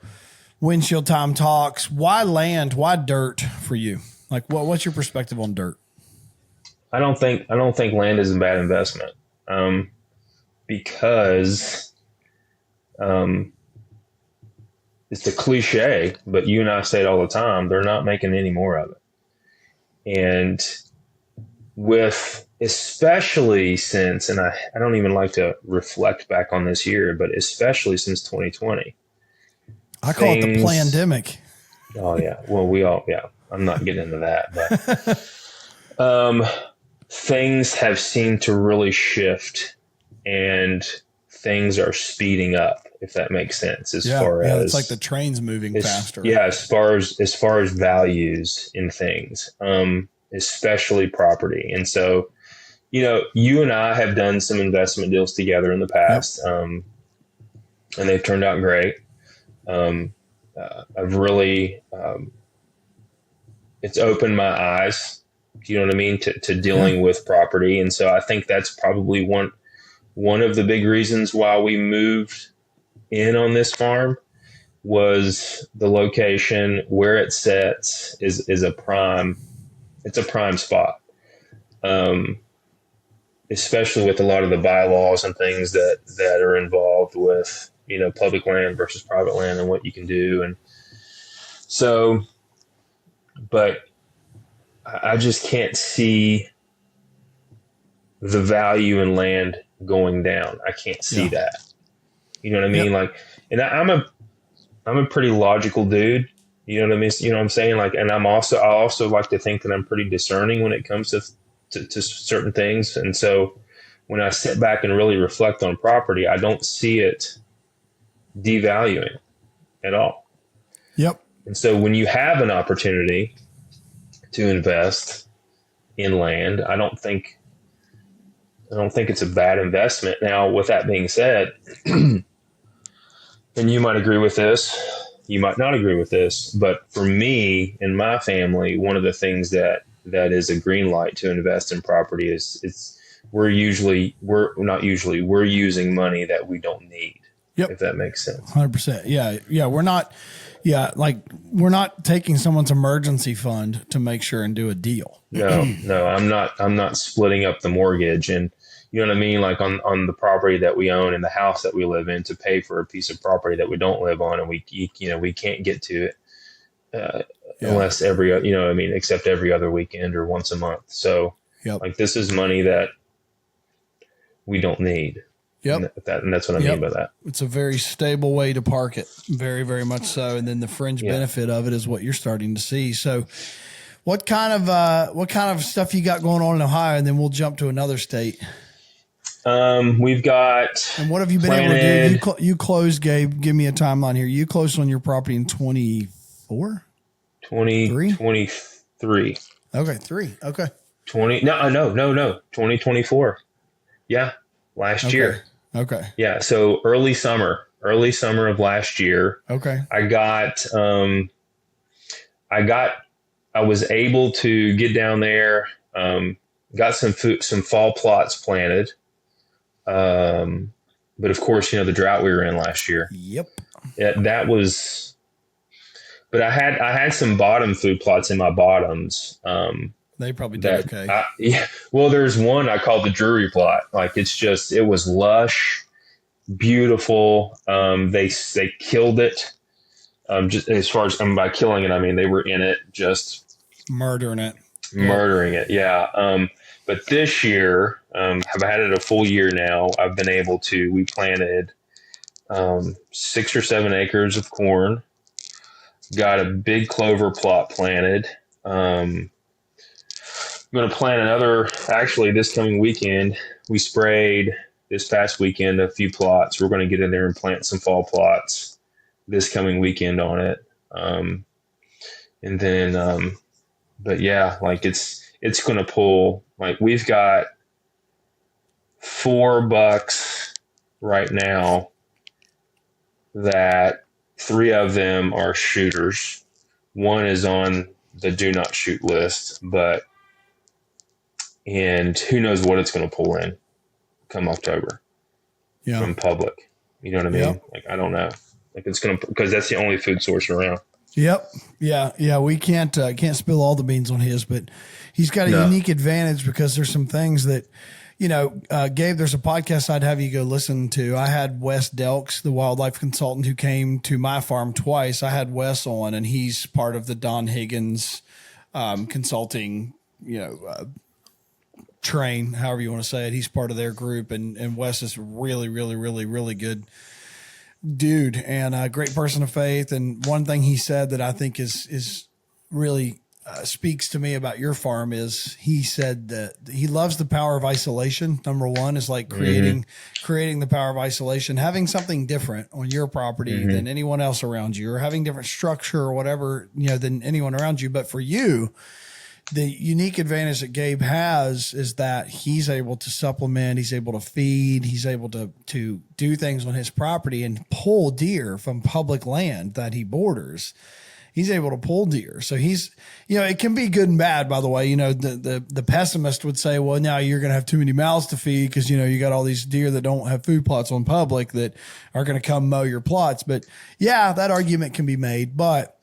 windshield time talks. Why land? Why dirt for you? Like, what's your perspective on dirt? I don't think land is a bad investment. Because it's a cliche, but you and I say it all the time, they're not making any more of it. And especially since, and I don't even like to reflect back on this year, but especially since 2020. I call it the plandemic. Oh yeah. Well, I'm not getting into that, but things have seemed to really shift, and things are speeding up, if that makes sense. As it's like the train's moving faster. Yeah, as far as values in things, especially property. And so, you and I have done some investment deals together in the past, and they've turned out great. I've really, it's opened my eyes, you know what I mean, to dealing with property. And so I think that's probably one of the big reasons why we moved in on this farm was the location. Where it sits is a prime spot. Especially with a lot of the bylaws and things that are involved with, public land versus private land and what you can do. And so, but I just can't see the value in land going down. I can't see that. You know what I mean? Like, and I'm a pretty logical dude. You know what I mean? You know what I'm saying? Like, and I also like to think that I'm pretty discerning when it comes to to certain things. And so when I sit back and really reflect on property, I don't see it devaluing at all. Yep. And so when you have an opportunity to invest in land, I don't think it's a bad investment. Now, with that being said, and you might agree with this, you might not agree with this, but for me and my family, one of the things that is a green light to invest in property is we're using money that we don't need. Yep. If that makes sense. 100%. Yeah. Yeah. We're not taking someone's emergency fund to make sure and do a deal. No, I'm not splitting up the mortgage, and you know what I mean? Like on the property that we own and the house that we live in to pay for a piece of property that we don't live on, and we can't get to it unless except every other weekend or once a month. So like this is money that we don't need. Yep. And that's what I mean by that. It's a very stable way to park it. Very, very much so. And then the fringe benefit of it is what you're starting to see. So what kind of stuff you got going on in Ohio? And then we'll jump to another state. We've got, and what have you been able to do? You closed, Gabe. Give me a timeline here. You closed on your property in 24? 2023. Okay. 3. Okay. 2024. Yeah. Last year. Okay. Yeah. So early summer of last year. Okay. I was able to get down there, got some fall plots planted. But of course, the drought we were in last year. Yep. Yeah, but I had some bottom food plots in my bottoms. They probably did okay. Well, there's one I call the Drury plot. Like it was lush, beautiful. They killed it. Just as far as by killing it, I mean they were in it, just murdering it. Yeah. But this year, I've had it a full year now. I've been able to. We planted 6 or 7 acres of corn. Got a big clover plot planted. I'm going to plant another, actually this coming weekend. We sprayed this past weekend a few plots. We're going to get in there and plant some fall plots this coming weekend on it. And then, but yeah, like it's going to pull, like we've got 4 bucks right now that 3 of them are shooters. One is on the do not shoot list, and who knows what it's going to pull in come October from public. You know what I mean? Yep. Like, I don't know. Like it's going to, because that's the only food source around. Yep. Yeah. Yeah. We can't spill all the beans on his, but he's got a unique advantage because there's some things that, Gabe, there's a podcast I'd have you go listen to. I had Wes Delks, the wildlife consultant who came to my farm twice. I had Wes on, and he's part of the Don Higgins consulting, train, however you want to say it. He's part of their group, and Wes is really, really, really, really good dude and a great person of faith. And one thing he said that I think is really speaks to me about your farm is he said that he loves the power of isolation. Number one is like creating the power of isolation, having something different on your property than anyone else around you, or having different structure or whatever, than anyone around you. But for you, the unique advantage that Gabe has is that he's able to supplement, he's able to feed, he's able to do things on his property and pull deer from public land that he borders. He's able to pull deer. So he's, it can be good and bad, by the way. The pessimist would say, well, now you're going to have too many mouths to feed because, you got all these deer that don't have food plots on public that are going to come mow your plots. But yeah, that argument can be made. But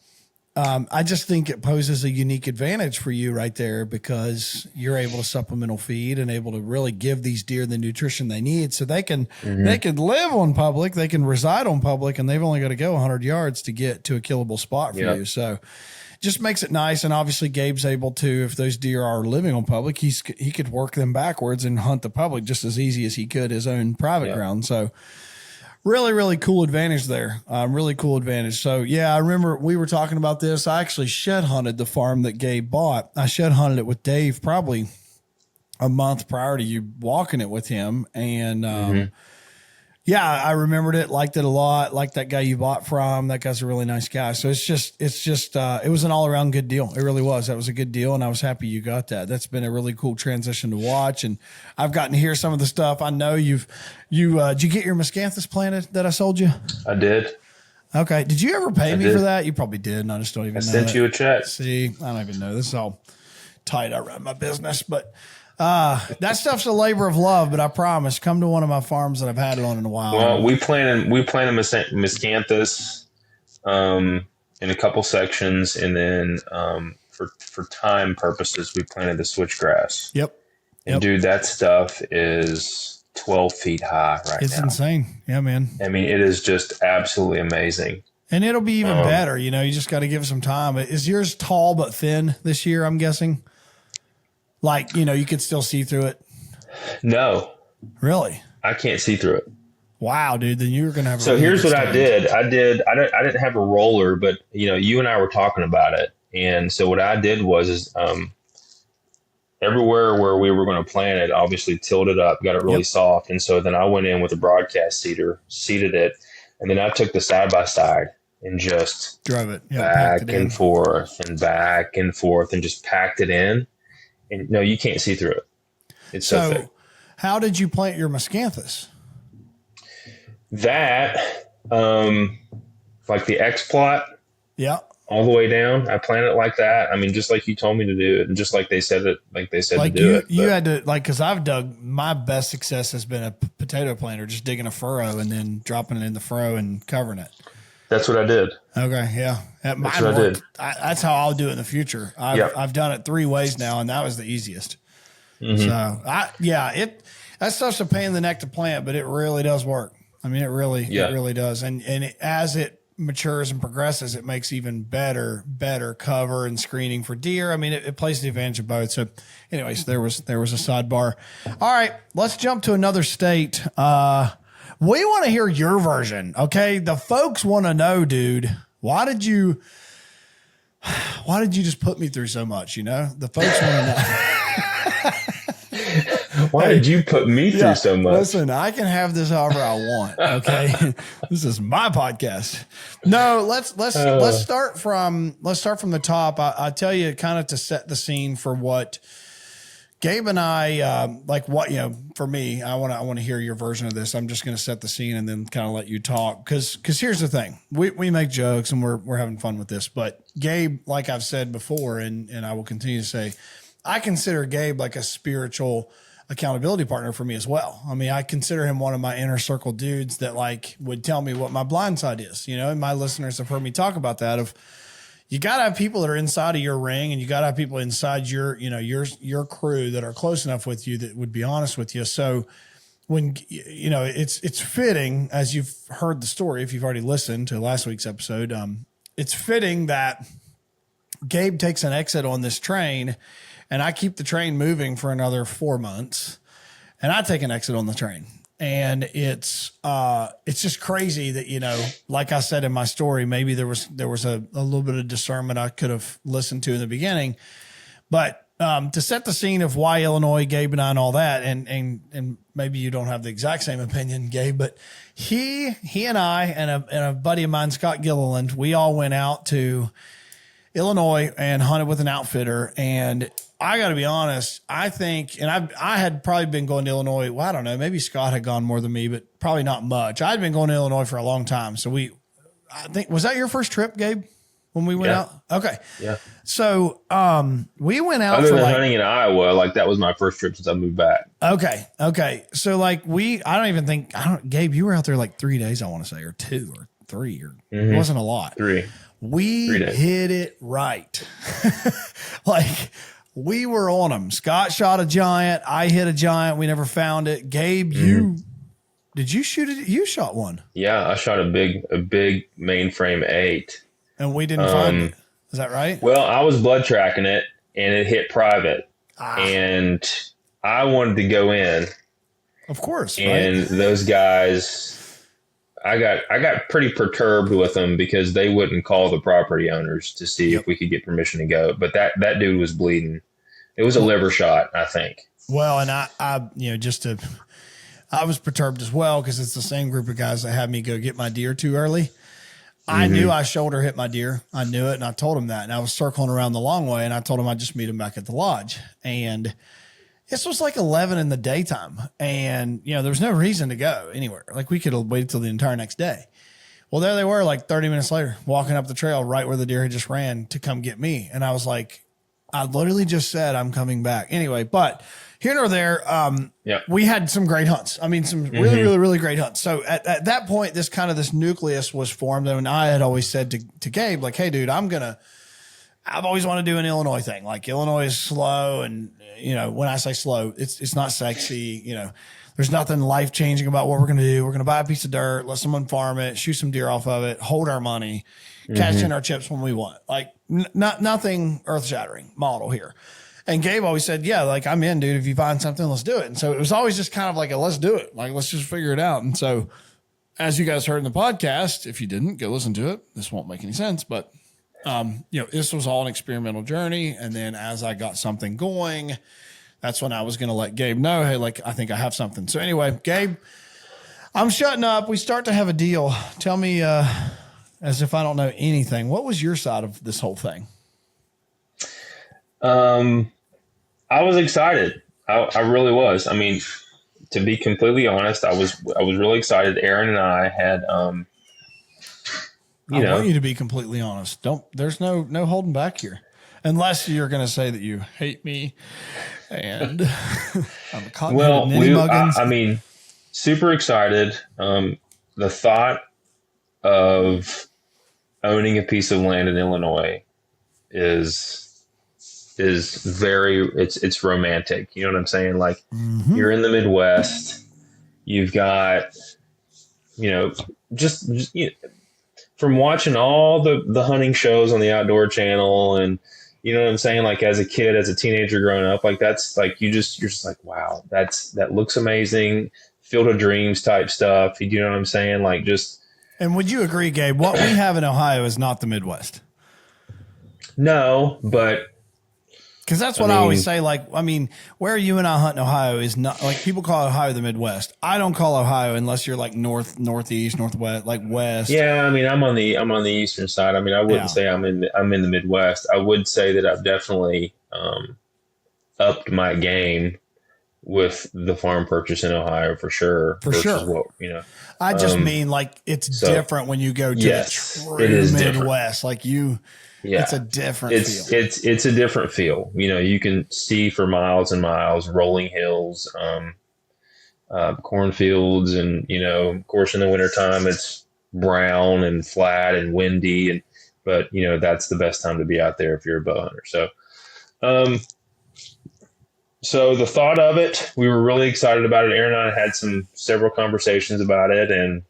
I just think it poses a unique advantage for you right there because you're able to supplemental feed and able to really give these deer the nutrition they need so they can live on public, they can reside on public, and they've only got to go 100 yards to get to a killable spot for you. So just makes it nice. And obviously Gabe's able to, if those deer are living on public, he could work them backwards and hunt the public just as easy as he could his own private ground. So really, really cool advantage there. Really cool advantage. So, yeah, I remember we were talking about this. I actually shed hunted the farm that Gabe bought. I shed hunted it with Dave probably a month prior to you walking it with him. And, Mm-hmm. yeah, I remembered it, liked it a lot, liked that guy you bought from. That guy's a really nice guy. So it was an all around good deal. It really was. That was a good deal. And I was happy you got that. That's been a really cool transition to watch. And I've gotten to hear some of the stuff. I know did you get your miscanthus planted that I sold you? I did. Okay. Did you ever pay me for that? You probably did. And I just don't even know. I sent you a check. See, I don't even know. This is all tight. I run my business, but that stuff's a labor of love, but I promise, come to one of my farms that I've had it on in a while. Well, we planted miscanthus in a couple sections, and then for time purposes, we planted the switchgrass. Yep. And dude, that stuff is 12 feet high right now. It's insane. Yeah, man. I mean, it is just absolutely amazing. And it'll be even better. You know, you just got to give it some time. Is yours tall but thin this year, I'm guessing? Like, you know, you could still see through it? No. Really? I can't see through it. Wow, dude. Then you're going to have So here's what I did. I didn't have a roller, but, you know, you and I were talking about it. And so what I did was everywhere where we were going to plant it, obviously tilled it up, got it really soft. And so then I went in with a broadcast seeder, seeded it, and then I took the side-by-side and just drove it back and forth and back and forth and just packed it in. And no, you can't see through it. It's so thick. How did you plant your miscanthus? That, like the X plot. Yeah. All the way down. I planted it like that. I mean, just like you told me to do it, and just like they said to do it. You had to, like, because I've dug. My best success has been a potato planter, just digging a furrow and then dropping it in the furrow and covering it. That's what I did. Okay, yeah, that's what I did. That's how I'll do it in the future. I've done it 3 ways now, and that was the easiest. Mm-hmm. So that stuff's a pain in the neck to plant, but it really does work. I mean, it really does. And as it matures and progresses, it makes even better cover and screening for deer. I mean, it plays the advantage of both. So anyways, there was a sidebar. All right, let's jump to another state. We want to hear your version. Okay. The folks want to know, dude, why did you just put me through so much? You know, the folks want to know. Why did you put me through so much? Listen, I can have this however I want. Okay. This is my podcast. No, let's start from the top. I tell you, kind of to set the scene for what Gabe and I, for me, I want to hear your version of this. I'm just going to set the scene and then kind of let you talk. Cause here's the thing. We make jokes and we're having fun with this, but Gabe, like I've said before, and I will continue to say, I consider Gabe like a spiritual accountability partner for me as well. I mean, I consider him one of my inner circle dudes that like would tell me what my blind side is, you know, and my listeners have heard me talk about that you got to have people that are inside of your ring, and you got to have people inside your crew that are close enough with you that would be honest with you. So when, you know, it's fitting, as you've heard the story, if you've already listened to last week's episode, it's fitting that Gabe takes an exit on this train and I keep the train moving for another 4 months and I take an exit on the train. And it's just crazy that, you know, like I said in my story, maybe there was a little bit of discernment I could have listened to in the beginning, but to set the scene of why Illinois, Gabe and I, and all that, and maybe you don't have the exact same opinion, Gabe, but he and I and a buddy of mine, Scott Gilliland, we all went out to Illinois and hunted with an outfitter. And I got to be honest, I think, and I had probably been going to Illinois. Well, I don't know, maybe Scott had gone more than me, but probably not much. I'd been going to Illinois for a long time. So I think, was that your first trip, Gabe, when we went out? Okay. Yeah. So, we went out other than hunting in Iowa, like that was my first trip since I moved back. Okay. So like Gabe, you were out there like 3 days, I want to say, or 2 or 3, or it wasn't a lot. 3. We hit it right. Like, we were on them. Scott shot a giant. I hit a giant. We never found it. Gabe, did you shoot it? You shot one. Yeah, I shot a big mainframe 8. And we didn't find it. Is that right? Well, I was blood tracking it and it hit private. And I wanted to go in. Of course. And those guys, I got pretty perturbed with them because they wouldn't call the property owners to see if we could get permission to go. But that dude was bleeding. It was a liver shot, I think. Well, and I was perturbed as well because it's the same group of guys that had me go get my deer too early. I knew I shoulder hit my deer. I knew it, and I told him that. And I was circling around the long way, and I told him I'd just meet him back at the lodge. And this was like 11 in the daytime, and there was no reason to go anywhere. Like we could have waited till the entire next day. Well, there they were, like 30 minutes later, walking up the trail right where the deer had just ran to come get me. And I was like, I literally just said I'm coming back anyway. But here nor there, we had some great hunts. I mean, some really, really, really great hunts. So at that point, this nucleus was formed. And I had always said to Gabe, like, hey, dude, I've always wanted to do an Illinois thing. Like Illinois is slow. And, when I say slow, it's not sexy. There's nothing life changing about what we're going to do. We're going to buy a piece of dirt, let someone farm it, shoot some deer off of it, hold our money, cash in our chips when we want. Like nothing earth shattering model here. And Gabe always said, yeah, like I'm in, dude. If you find something, let's do it. And so it was always just kind of like let's do it. Like, let's just figure it out. And so as you guys heard in the podcast, if you didn't, go listen to it. This won't make any sense, but this was all an experimental journey. And then as I got something going, that's when I was going to let Gabe know, hey, like, I think I have something. So anyway, Gabe, I'm shutting up. We start to have a deal. Tell me, as if I don't know anything, what was your side of this whole thing? I was excited. I really was. I mean, to be completely honest, I was really excited. Aaron and I had, I want you to be completely honest. There's no holding back here. Unless you're going to say that you hate me and I'm a cotton I mean, super excited. The thought of owning a piece of land in Illinois is very, it's romantic. You know what I'm saying? Like you're in the Midwest, you've got, just from watching all the hunting shows on the Outdoor Channel and, you know what I'm saying? Like as a kid, as a teenager growing up, like that's like, you're just like, wow, that looks amazing. Field of Dreams type stuff. You know what I'm saying? Like just. And would you agree, Gabe, what we have in Ohio is not the Midwest? No, but. Because that's what I always say. Like, I mean, where you and I hunt in Ohio is not like people call Ohio the Midwest. I don't call Ohio unless you're like northeast, northwest, like west. Yeah, I mean, I'm on the eastern side. I mean, I wouldn't say I'm in the Midwest. I would say that I've definitely upped my game with the farm purchase in Ohio for sure. What, I just mean like it's different when you go to the true Midwest. Like you. Yeah, it's a different feel. It's a different feel. You can see for miles and miles, rolling hills, cornfields, and of course in the wintertime it's brown and flat and windy, but that's the best time to be out there if you're a bow hunter. So the thought of it, we were really excited about it. Aaron and I had several conversations about it, and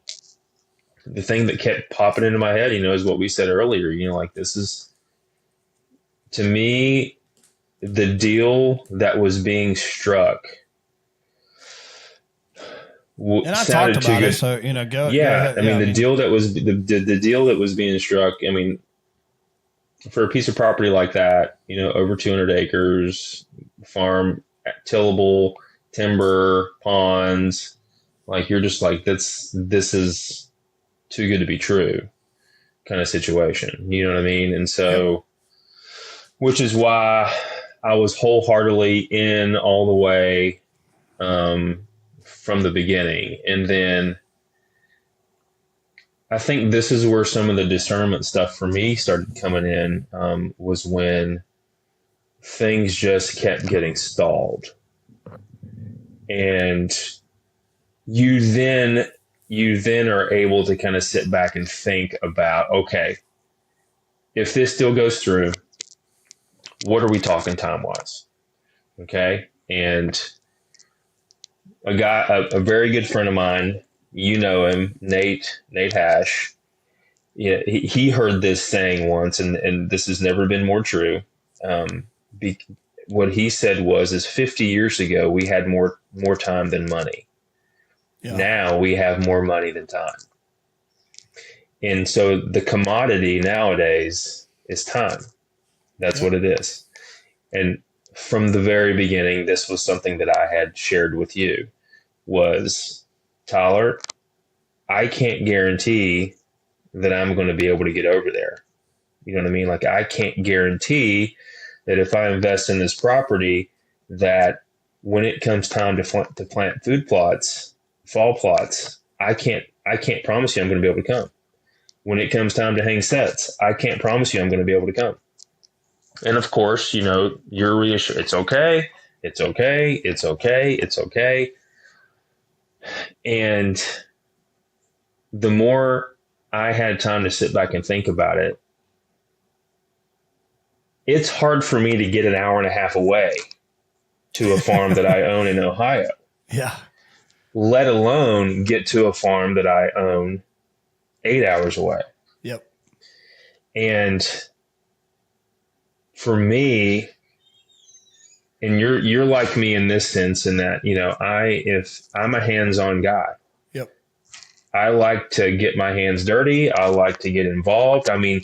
the thing that kept popping into my head, is what we said earlier, like this is, to me, the deal that was being struck. And I talked about it, so, go. Yeah. Go ahead. The deal that was, the deal that was being struck, for a piece of property like that, over 200 acres, farm, tillable, timber, ponds, like you're just like, this is too good to be true kind of situation. You know what I mean? And so, which is why I was wholeheartedly in all the way from the beginning. And then I think this is where some of the discernment stuff for me started coming in, was when things just kept getting stalled. And you then are able to kind of sit back and think about, okay, if this still goes through, what are we talking time-wise? Okay. And a very good friend of mine, him, Nate Hash. Yeah. He heard this saying once, and this has never been more true. What he said is 50 years ago, we had more time than money. Yeah. Now we have more money than time. And so the commodity nowadays is time. That's what it is. And from the very beginning, this was something that I had shared with you was, Tyler, I can't guarantee that I'm going to be able to get over there. You know what I mean? Like, I can't guarantee that if I invest in this property, that when it comes time to plant food plots, fall plots, I can't promise you I'm going to be able to come. When it comes time to hang sets, I can't promise you I'm going to be able to come. And of course, you know, you're reassured. It's okay. It's okay. It's okay. It's okay. And the more I had time to sit back and think about it, it's hard for me to get an hour and a half away to a farm that I own in Ohio. Yeah. Let alone get to a farm that I own 8 hours away. Yep. And for me, and you're like me in this sense, in that, you know, if I'm a hands-on guy. Yep. I like to get my hands dirty. I like to get involved. I mean,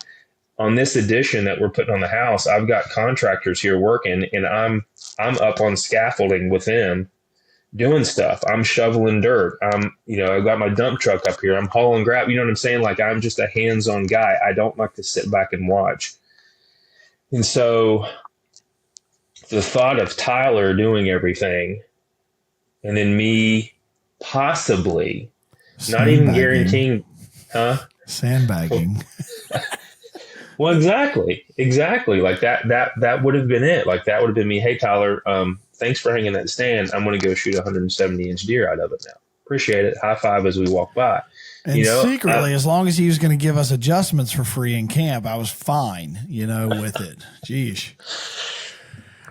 on this addition that we're putting on the house, I've got contractors here working, and I'm up on scaffolding with them doing stuff. I'm shoveling dirt. I've got my dump truck up here. I'm hauling grab. You know what I'm saying? Like, I'm just a hands-on guy. I don't like to sit back and watch. And so the thought of Tyler doing everything, and then me possibly not even guaranteeing, sandbagging. Well, exactly. Like that would have been it. Like, that would have been me. Hey, Tyler, thanks for hanging that stand. I'm going to go shoot a 170-inch deer out of it now. Appreciate it. High five as we walk by. And secretly, as long as he was going to give us adjustments for free in camp, I was fine, with it. Jeez.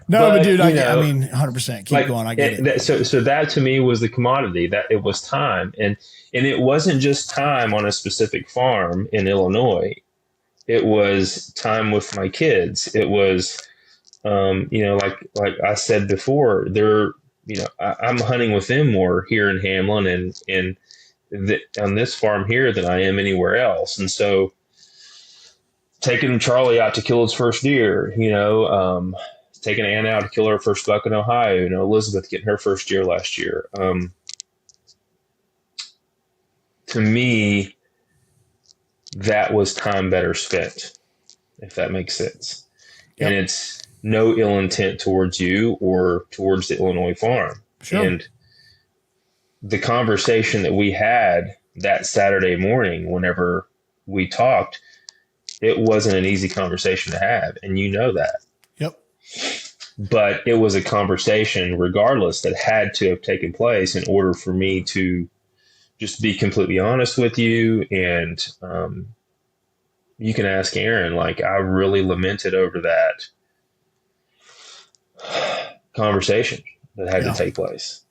No, but dude, I mean, 100%. Keep going. I get it. So that to me was the commodity, that it was time. And it wasn't just time on a specific farm in Illinois. It was time with my kids. It was, like I said before, I'm hunting with them more here in Hamlin and on this farm here than I am anywhere else. And so taking Charlie out to kill his first deer, taking Anna out to kill her first buck in Ohio, Elizabeth getting her first deer last year. To me, that was time better spent, if that makes sense. Yep. And it's no ill intent towards you or towards the Illinois farm. Sure. And the conversation that we had that Saturday morning, whenever we talked, it wasn't an easy conversation to have. And you know that. Yep. But it was a conversation, regardless, that had to have taken place in order for me to just be completely honest with you. And you can ask Aaron, like, I really lamented over that conversation that had to take place.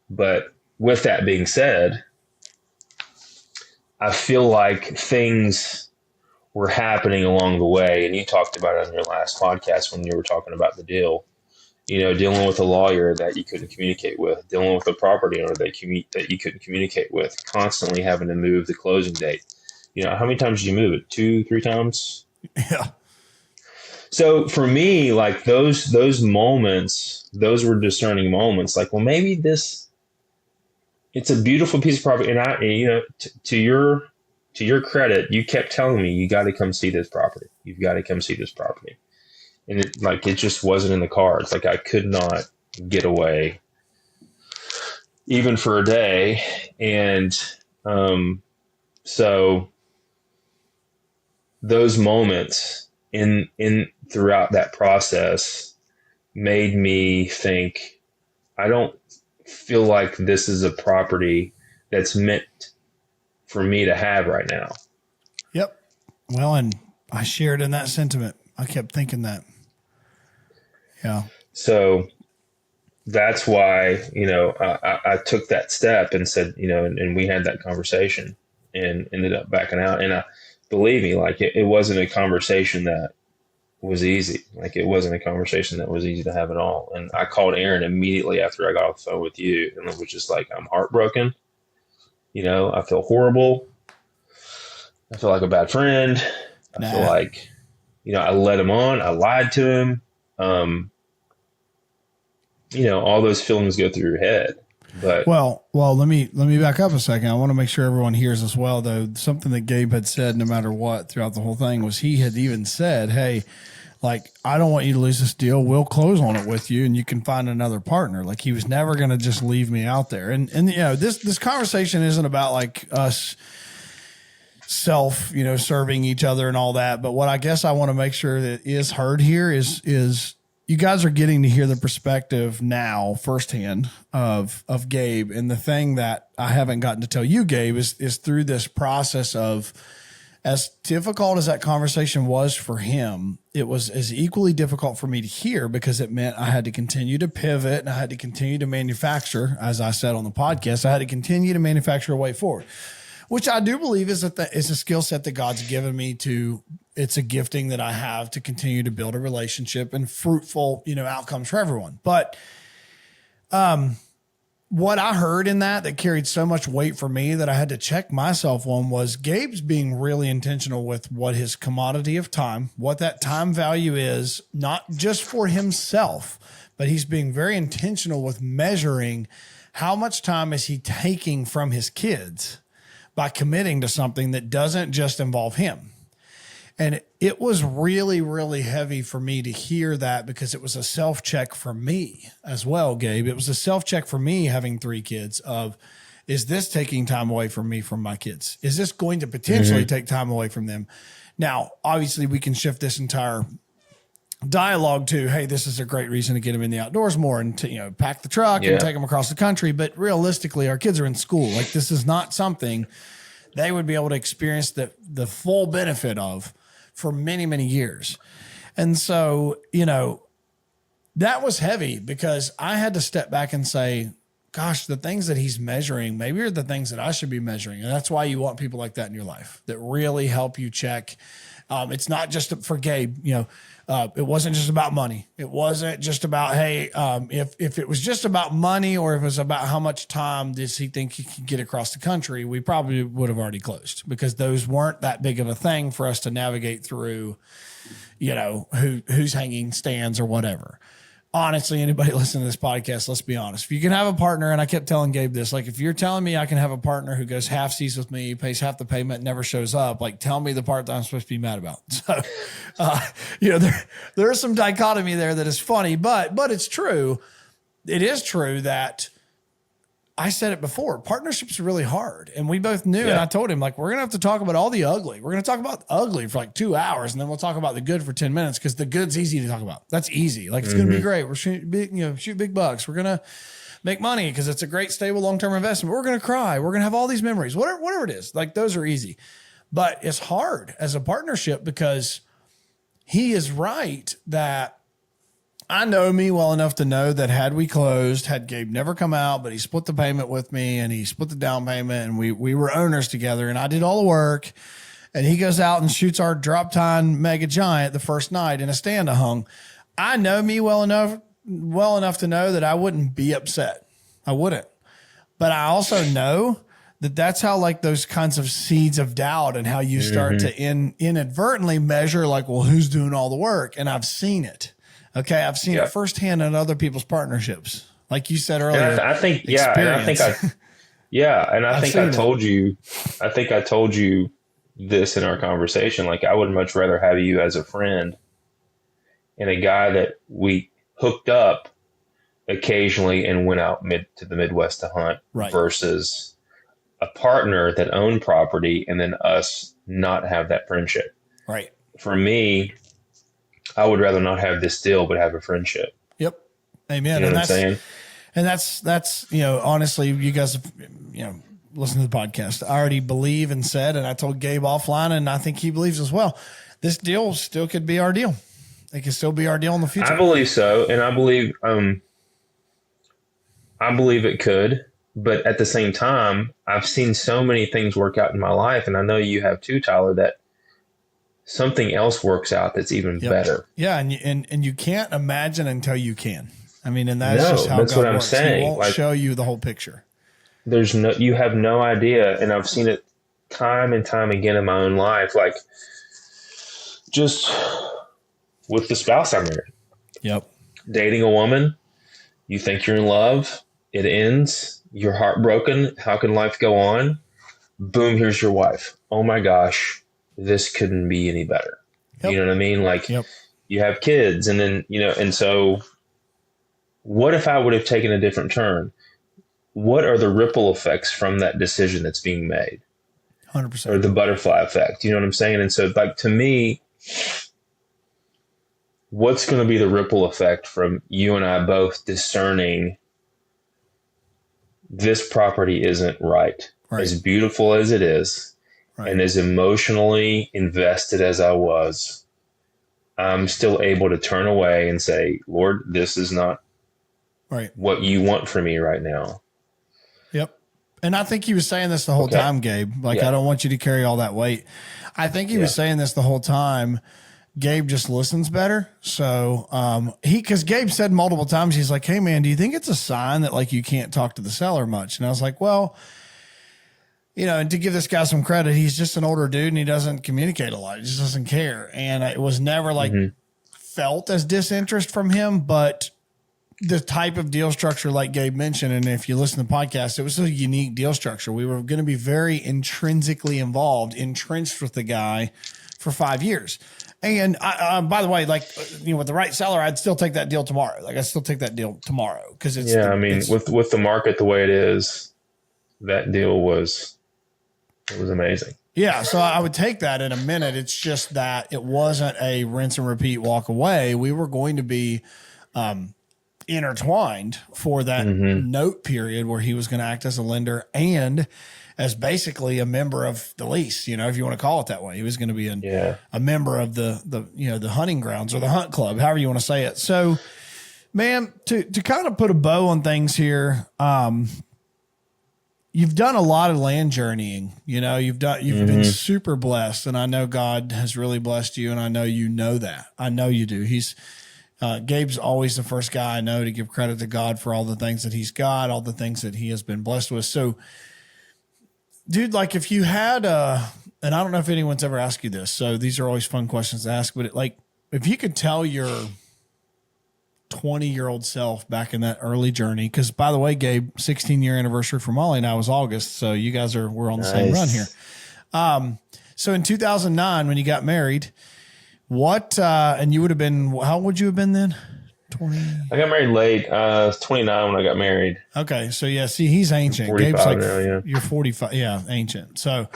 But with that being said, I feel like things were happening along the way. And you talked about it on your last podcast when you were talking about the deal, dealing with a lawyer that you couldn't communicate with, dealing with a property owner that you couldn't communicate with, constantly having to move the closing date. How many times did you move it? 2-3 times? Yeah. So for me, like those moments, those were discerning moments. Like, well, maybe it's a beautiful piece of property. And to your credit, you kept telling me, you got to come see this property. You've got to come see this property. And it just wasn't in the cards. Like, I could not get away even for a day. And so those moments in throughout that process made me think, I don't feel like this is a property that's meant for me to have right now. Yep. Well, and I shared in that sentiment. I kept thinking that. Yeah. So that's why, I took that step and said, and we had that conversation and ended up backing out. And believe me, like it wasn't a conversation that was easy. Like, it wasn't a conversation that was easy to have at all. And I called Aaron immediately after I got off the phone with you, and it was just like, I'm heartbroken. I feel horrible. I feel like a bad friend. I feel like, I led him on. I lied to him. all those feelings go through your head. But well, let me back up a second. I want to make sure everyone hears as well, though. Something that Gabe had said, no matter what, throughout the whole thing, was he had even said, "Hey, like, I don't want you to lose this deal. We'll close on it with you, and you can find another partner." Like, he was never going to just leave me out there. And this conversation isn't about like us serving each other and all that. But what I guess I want to make sure that is heard here is you guys are getting to hear the perspective now firsthand of Gabe. And the thing that I haven't gotten to tell you, Gabe, is through this process of, as difficult as that conversation was for him, it was as equally difficult for me to hear, because it meant I had to continue to pivot and I had to continue to manufacture, as I said on the podcast, I had to continue to manufacture a way forward, which I do believe is a skill set that God's given me to. It's a gifting that I have to continue to build a relationship and fruitful, outcomes for everyone. But what I heard in that carried so much weight for me that I had to check myself on was Gabe's being really intentional with what his commodity of time, what that time value is, not just for himself, but he's being very intentional with measuring how much time is he taking from his kids by committing to something that doesn't just involve him. And it was really, really heavy for me to hear that, because it was a self-check for me as well, Gabe. It was a self-check for me having 3 kids of, is this taking time away from me from my kids? Is this going to potentially take time away from them? Now, obviously, we can shift this entire dialogue to, hey, this is a great reason to get them in the outdoors more and to, pack the truck and take them across the country. But realistically, our kids are in school. Like, this is not something they would be able to experience the full benefit of for many, many years. And so, that was heavy, because I had to step back and say, gosh, the things that he's measuring maybe are the things that I should be measuring. And that's why you want people like that in your life that really help you check. It's not just for Gabe, it wasn't just about money. It wasn't just about, hey, if it was just about money, or if it was about how much time does he think he could get across the country, we probably would have already closed, because those weren't that big of a thing for us to navigate through, who's hanging stands or whatever. Honestly, anybody listening to this podcast, let's be honest. If you can have a partner, and I kept telling Gabe this, like, if you're telling me I can have a partner who goes half seas with me, pays half the payment, never shows up, like, tell me the part that I'm supposed to be mad about. So, there is some dichotomy there that is funny, but it's true. It is true that I said it before, partnerships are really hard. And we both knew, and I told him, like, we're going to have to talk about all the ugly. We're going to talk about ugly for like 2 hours, and then we'll talk about the good for 10 minutes, because the good's easy to talk about. That's easy. Like, it's going to be great. We're shooting big bucks. We're going to make money because it's a great, stable, long-term investment. We're going to cry. We're going to have all these memories, whatever it is. Like, those are easy. But it's hard as a partnership, because he is right that I know me well enough to know that had we closed, had Gabe never come out, but he split the payment with me and he split the down payment, and we were owners together, and I did all the work, and he goes out and shoots our drop tine mega giant the first night in a stand I hung. I know me well enough to know that I wouldn't be upset. I wouldn't. But I also know that that's how, like, those kinds of seeds of doubt and how you start to inadvertently measure, like, well, who's doing all the work? And I've seen it. Okay, I've seen it firsthand in other people's partnerships, like you said earlier. And I think I told you this in our conversation. Like, I would much rather have you as a friend and a guy that we hooked up occasionally and went out to the Midwest to hunt, versus a partner that owned property and then us not have that friendship. Right. For me, I would rather not have this deal, but have a friendship. Yep. Amen. You know what I'm saying? And that's, honestly, you guys have, listened to the podcast. I already believe and said, and I told Gabe offline, and I think he believes as well, this deal still could be our deal. It can still be our deal in the future. I believe so. And I believe it could, but at the same time, I've seen so many things work out in my life. And I know you have too, Tyler, that something else works out that's even better. Yeah. And you can't imagine until you can. I mean, and that's just how God works. Saying. He won't show you the whole picture. You have no idea. And I've seen it time and time again in my own life. Like, just with the spouse I married. Yep. Dating a woman, you think you're in love, it ends, you're heartbroken. How can life go on? Boom, here's your wife. Oh my gosh, this couldn't be any better. Yep. You know what I mean? Like, Yep. you have kids, and then, and so what if I would have taken a different turn? What are the ripple effects from that decision that's being made? 100%. Or the butterfly effect, you know what I'm saying? And so, like, to me, what's going to be the ripple effect from you and I both discerning this property isn't right? As beautiful as it is, and as emotionally invested as I was, I'm still able to turn away and say, Lord, this is not what you want for me right now. Yep. And I think he was saying this the whole time, Gabe. Like, I don't want you to carry all that weight. I think he was saying this the whole time. Gabe just listens better. So, because Gabe said multiple times, he's like, hey man, do you think it's a sign that like you can't talk to the seller much? And I was like, well, and to give this guy some credit, he's just an older dude and he doesn't communicate a lot. He just doesn't care. And it was never like felt as disinterest from him, but the type of deal structure, like Gabe mentioned, and if you listen to the podcast, it was a unique deal structure. We were going to be very intrinsically involved, entrenched with the guy for 5 years. And by the way, like, with the right seller, I'd still take that deal tomorrow. Like, I'd still take that deal tomorrow because it's, with the market the way it is, that deal was amazing. Yeah. So I would take that in a minute. It's just that it wasn't a rinse and repeat walk away. We were going to be, intertwined for that note period where he was going to act as a lender and as basically a member of the lease, if you want to call it that way. He was going to be a member of the hunting grounds or the hunt club, however you want to say it. So, man, to kind of put a bow on things here, you've done a lot of land journeying. You've been super blessed, and I know God has really blessed you, and I know you know that. I know you do. Gabe's always the first guy I know to give credit to God for all the things that he's got, all the things that he has been blessed with. So, dude, like, if you had and I don't know if anyone's ever asked you this, so these are always fun questions to ask, but if you could tell your 20-year-old self back in that early journey, because by the way, Gabe, 16-year anniversary for Molly and I was August, so you guys we're on the same run here. So in 2009, when you got married, and you would have been, how old would you have been then? 20. I got married late. I was 29 when I got married. Okay. So yeah, see, he's ancient. Gabe's like, now, you're 45. Yeah. Ancient. So,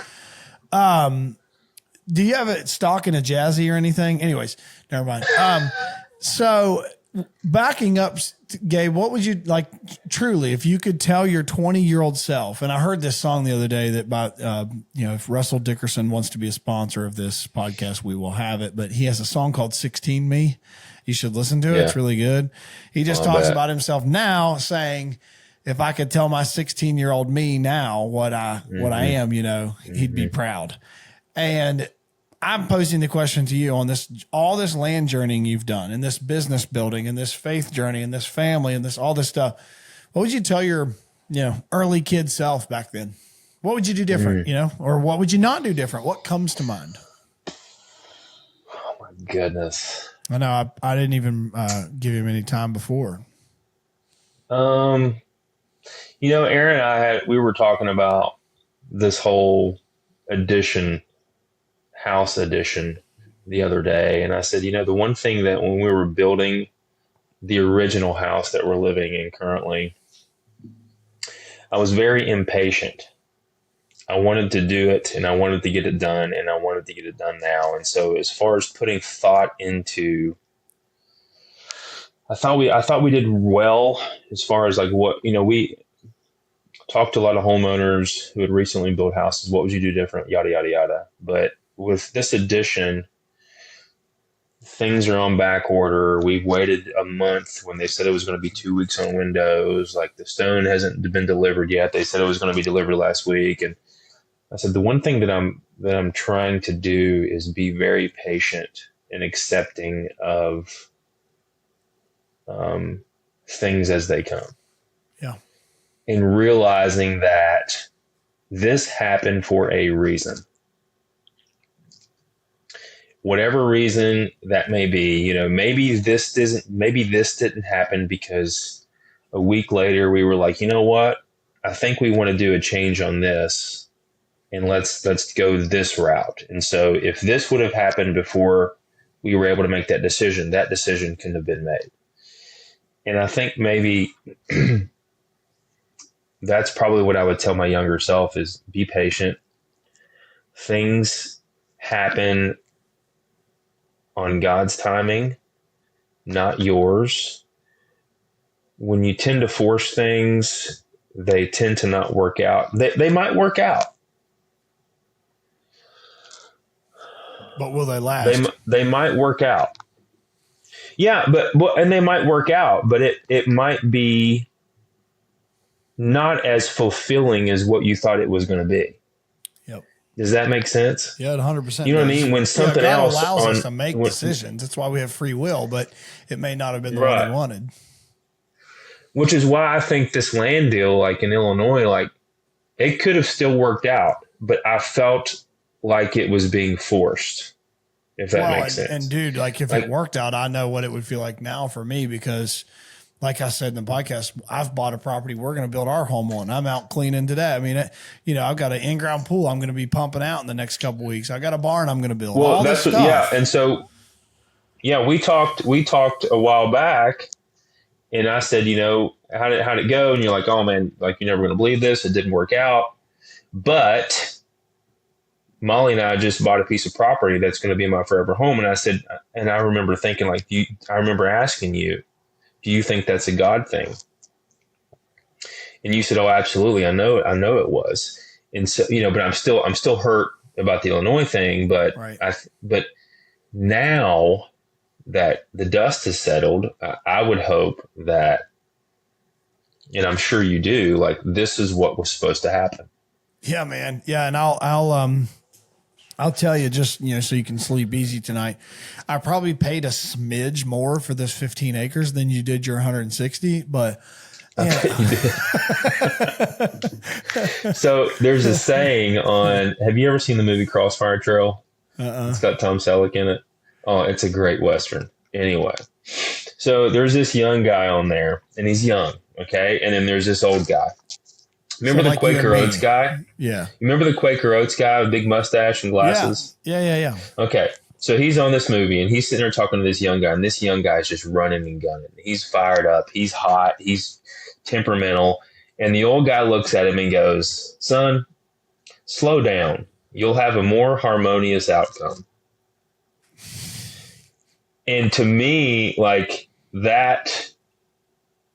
do you have a stock in a Jazzy or anything? Anyways, never mind. So backing up, Gabe, what would you like truly, if you could tell your 20-year-old self? And I heard this song the other day that if Russell Dickerson wants to be a sponsor of this podcast, we will have it. But he has a song called 16 Me. You should listen to it. Yeah. It's really good. He just talks about himself now, saying, if I could tell my 16-year-old me now what I am, he'd be proud. And I'm posing the question to you on all this land journeying you've done, and this business building, and this faith journey, and this family, and all this stuff. What would you tell your, early kid self back then? What would you do different, or what would you not do different? What comes to mind? Oh my goodness. I know I didn't even give him any time before. Aaron and I we were talking about this whole house addition the other day. And I said, the one thing that when we were building the original house that we're living in currently, I was very impatient. I wanted to do it, and I wanted to get it done, and I wanted to get it done now. And so as far as putting thought into, I thought we did well as far as like what, we talked to a lot of homeowners who had recently built houses. What would you do different? Yada, yada, yada. But with this addition, things are on back order. We've waited a month when they said it was going to be 2 weeks on windows. Like, the stone hasn't been delivered yet. They said it was going to be delivered last week. And I said, the one thing that I'm trying to do is be very patient and accepting of things as they come. Yeah. And realizing that this happened for a reason. whatever reason that may be, maybe this didn't happen because a week later we were like, you know what? I think we want to do a change on this, and let's go this route. And so if this would have happened before we were able to make that decision couldn't have been made. And I think maybe that's probably what I would tell my younger self is be patient. Things happen on God's timing, not yours. When you tend to force things, they tend to not work out. They might work out. But will they last? They might work out. Yeah, and they might work out, but it might be not as fulfilling as what you thought it was going to be. Yep. Does that make sense? Yeah, 100%. You know what I mean? When something God else allows us to make decisions. That's why we have free will, but it may not have been the one we wanted. Which is why I think this land deal, like in Illinois, like it could have still worked out, but I felt like it was being forced. If that makes sense. And dude, like if it worked out, I know what it would feel like now for me because, like I said in the podcast, I've bought a property we're going to build our home on. I'm out cleaning today. I mean, I've got an in-ground pool I'm going to be pumping out in the next couple of weeks. I got a barn I'm going to build. Well, that's what, yeah. And so, yeah, we talked a while back, and I said, how'd it go? And you're like, oh man, like you're never going to believe this. It didn't work out, but Molly and I just bought a piece of property that's going to be my forever home. And I said, and I remember thinking like, I remember asking you, do you think that's a God thing? And you said, oh, absolutely. I know it was. And so, but I'm still hurt about the Illinois thing, but right. But now that the dust has settled, I would hope that, and I'm sure you do, like this is what was supposed to happen. Yeah, man. Yeah. And I'll tell you just, so you can sleep easy tonight. I probably paid a smidge more for this 15 acres than you did your 160, but So there's a saying on, have you ever seen the movie Crossfire Trail? It's got Tom Selleck in it. Oh, it's a great Western. Anyway, so there's this young guy on there and he's young. Okay. And then there's this old guy. Remember the Quaker Oats guy? Yeah. Remember the Quaker Oats guy with big mustache and glasses? Yeah. Okay. So he's on this movie and he's sitting there talking to this young guy, and this young guy is just running and gunning. He's fired up. He's hot. He's temperamental. And the old guy looks at him and goes, son, slow down. You'll have a more harmonious outcome. And to me, like that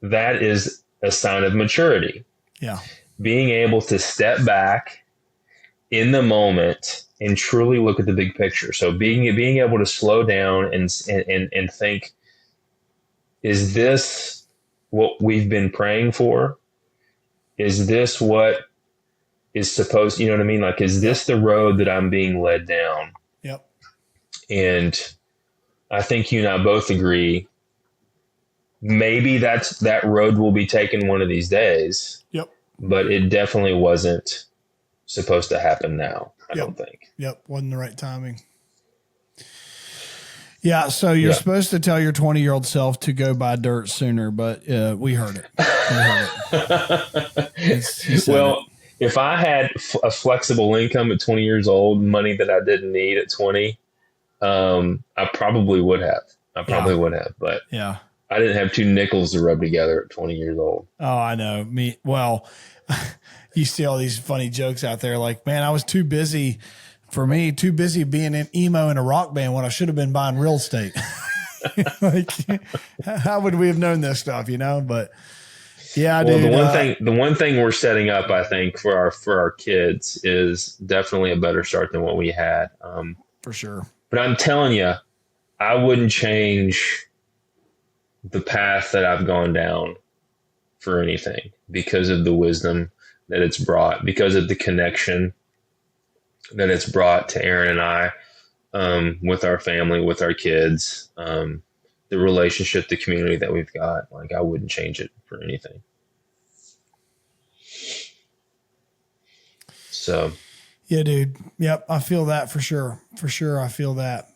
is a sign of maturity. Yeah. Being able to step back in the moment and truly look at the big picture. So being able to slow down and think, is this what we've been praying for? Is this what is supposed, you know what I mean? Like, is this the road that I'm being led down? Yep. And I think you and I both agree, maybe that road will be taken one of these days. Yep. But it definitely wasn't supposed to happen now, I don't think. Yep. Wasn't the right timing. Yeah. So you're supposed to tell your 20-year-old self to go buy dirt sooner, but we heard it. Well, if I had a flexible income at 20 years old, money that I didn't need at 20, I probably would have. But yeah. I didn't have two nickels to rub together at 20 years old. Oh, I know. Well, you see all these funny jokes out there like, man, I was too busy being an emo in a rock band when I should have been buying real estate. Like, how would we have known this stuff, But yeah, well, dude. The one thing we're setting up, I think, for our kids is definitely a better start than what we had. For sure. But I'm telling you, I wouldn't change the path that I've gone down for anything because of the wisdom that it's brought, because of the connection that it's brought to Aaron and I, with our family, with our kids, the relationship, the community that we've got. Like, I wouldn't change it for anything. So. Yeah, dude. Yep. I feel that for sure. For sure. I feel that.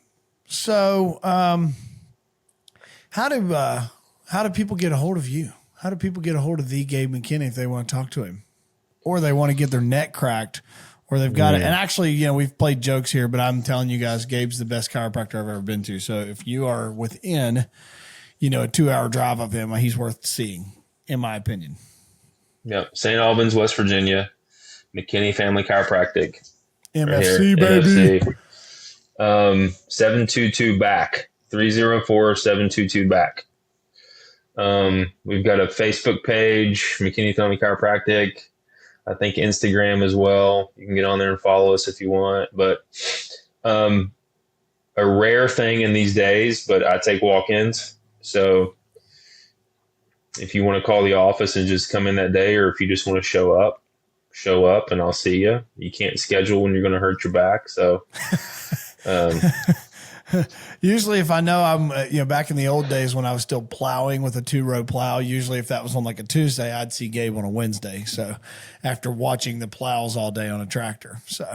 So, how do people get a hold of you? How do people get a hold of the Gabe McKinney if they want to talk to him, or they want to get their neck cracked, or they've got it? And actually, you know, we've played jokes here, but I'm telling you guys, Gabe's the best chiropractor I've ever been to. So if you are within, you know, a 2-hour drive of him, he's worth seeing, in my opinion. Yep. St. Albans, West Virginia, McKinney Family Chiropractic. MFC, right baby. MFC. 722 back, 304-722 back. We've got a Facebook page, McKinney Family Chiropractic. I think Instagram as well. You can get on there and follow us if you want. But a rare thing in these days, but I take walk-ins. So if you want to call the office and just come in that day, or if you just want to show up and I'll see you. You can't schedule when you're going to hurt your back. So usually if I know I'm, you know, back in the old days when I was still plowing with a 2-row plow, usually if that was on like a Tuesday, I'd see Gabe on a Wednesday. So after watching the plows all day on a tractor. So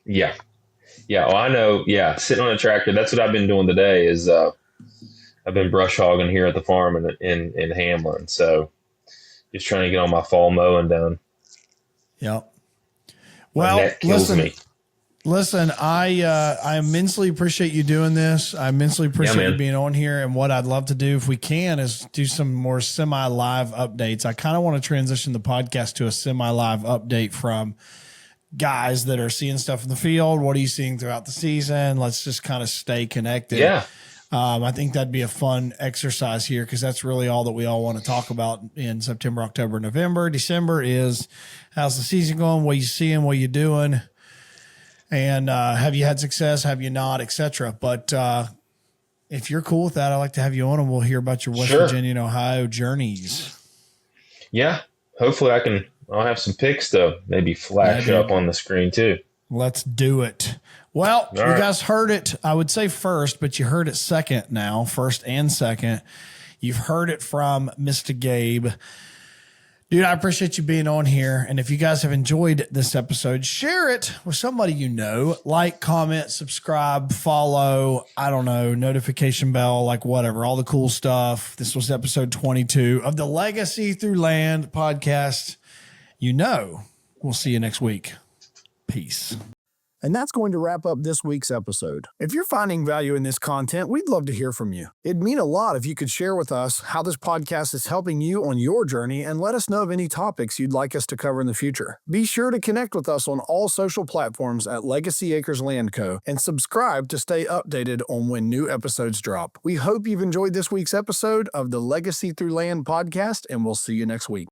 yeah. Well, I know. Yeah. Sitting on a tractor. That's what I've been doing today is, I've been brush hogging here at the farm in Hamlin. So just trying to get on my fall mowing done. Yep. Well, listen, I immensely appreciate you doing this. I immensely appreciate you being on here. And what I'd love to do, if we can, is do some more semi-live updates. I kind of want to transition the podcast to a semi-live update from guys that are seeing stuff in the field. What are you seeing throughout the season? Let's just kind of stay connected. Yeah. I think that'd be a fun exercise here, because that's really all that we all want to talk about in September, October, November. December is how's the season going? What you seeing? What you doing? And have you had success? Have you not? Etc. But if you're cool with that, I'd like to have you on, and we'll hear about your West Virginia and Ohio journeys. Yeah, hopefully I'll have some pics to maybe flash up on the screen too. Let's do it. Well, you guys heard it, I would say first, but you heard it second now, first and second. You've heard it from Mr. Gabe. Dude, I appreciate you being on here. And if you guys have enjoyed this episode, share it with somebody you know. Like, comment, subscribe, follow, I don't know, notification bell, like whatever, all the cool stuff. This was episode 22 of the Legacy Through Land podcast. You know, we'll see you next week. Peace. And that's going to wrap up this week's episode. If you're finding value in this content, we'd love to hear from you. It'd mean a lot if you could share with us how this podcast is helping you on your journey, and let us know of any topics you'd like us to cover in the future. Be sure to connect with us on all social platforms at Legacy Acres Land Co. and subscribe to stay updated on when new episodes drop. We hope you've enjoyed this week's episode of the Legacy Through Land podcast, and we'll see you next week.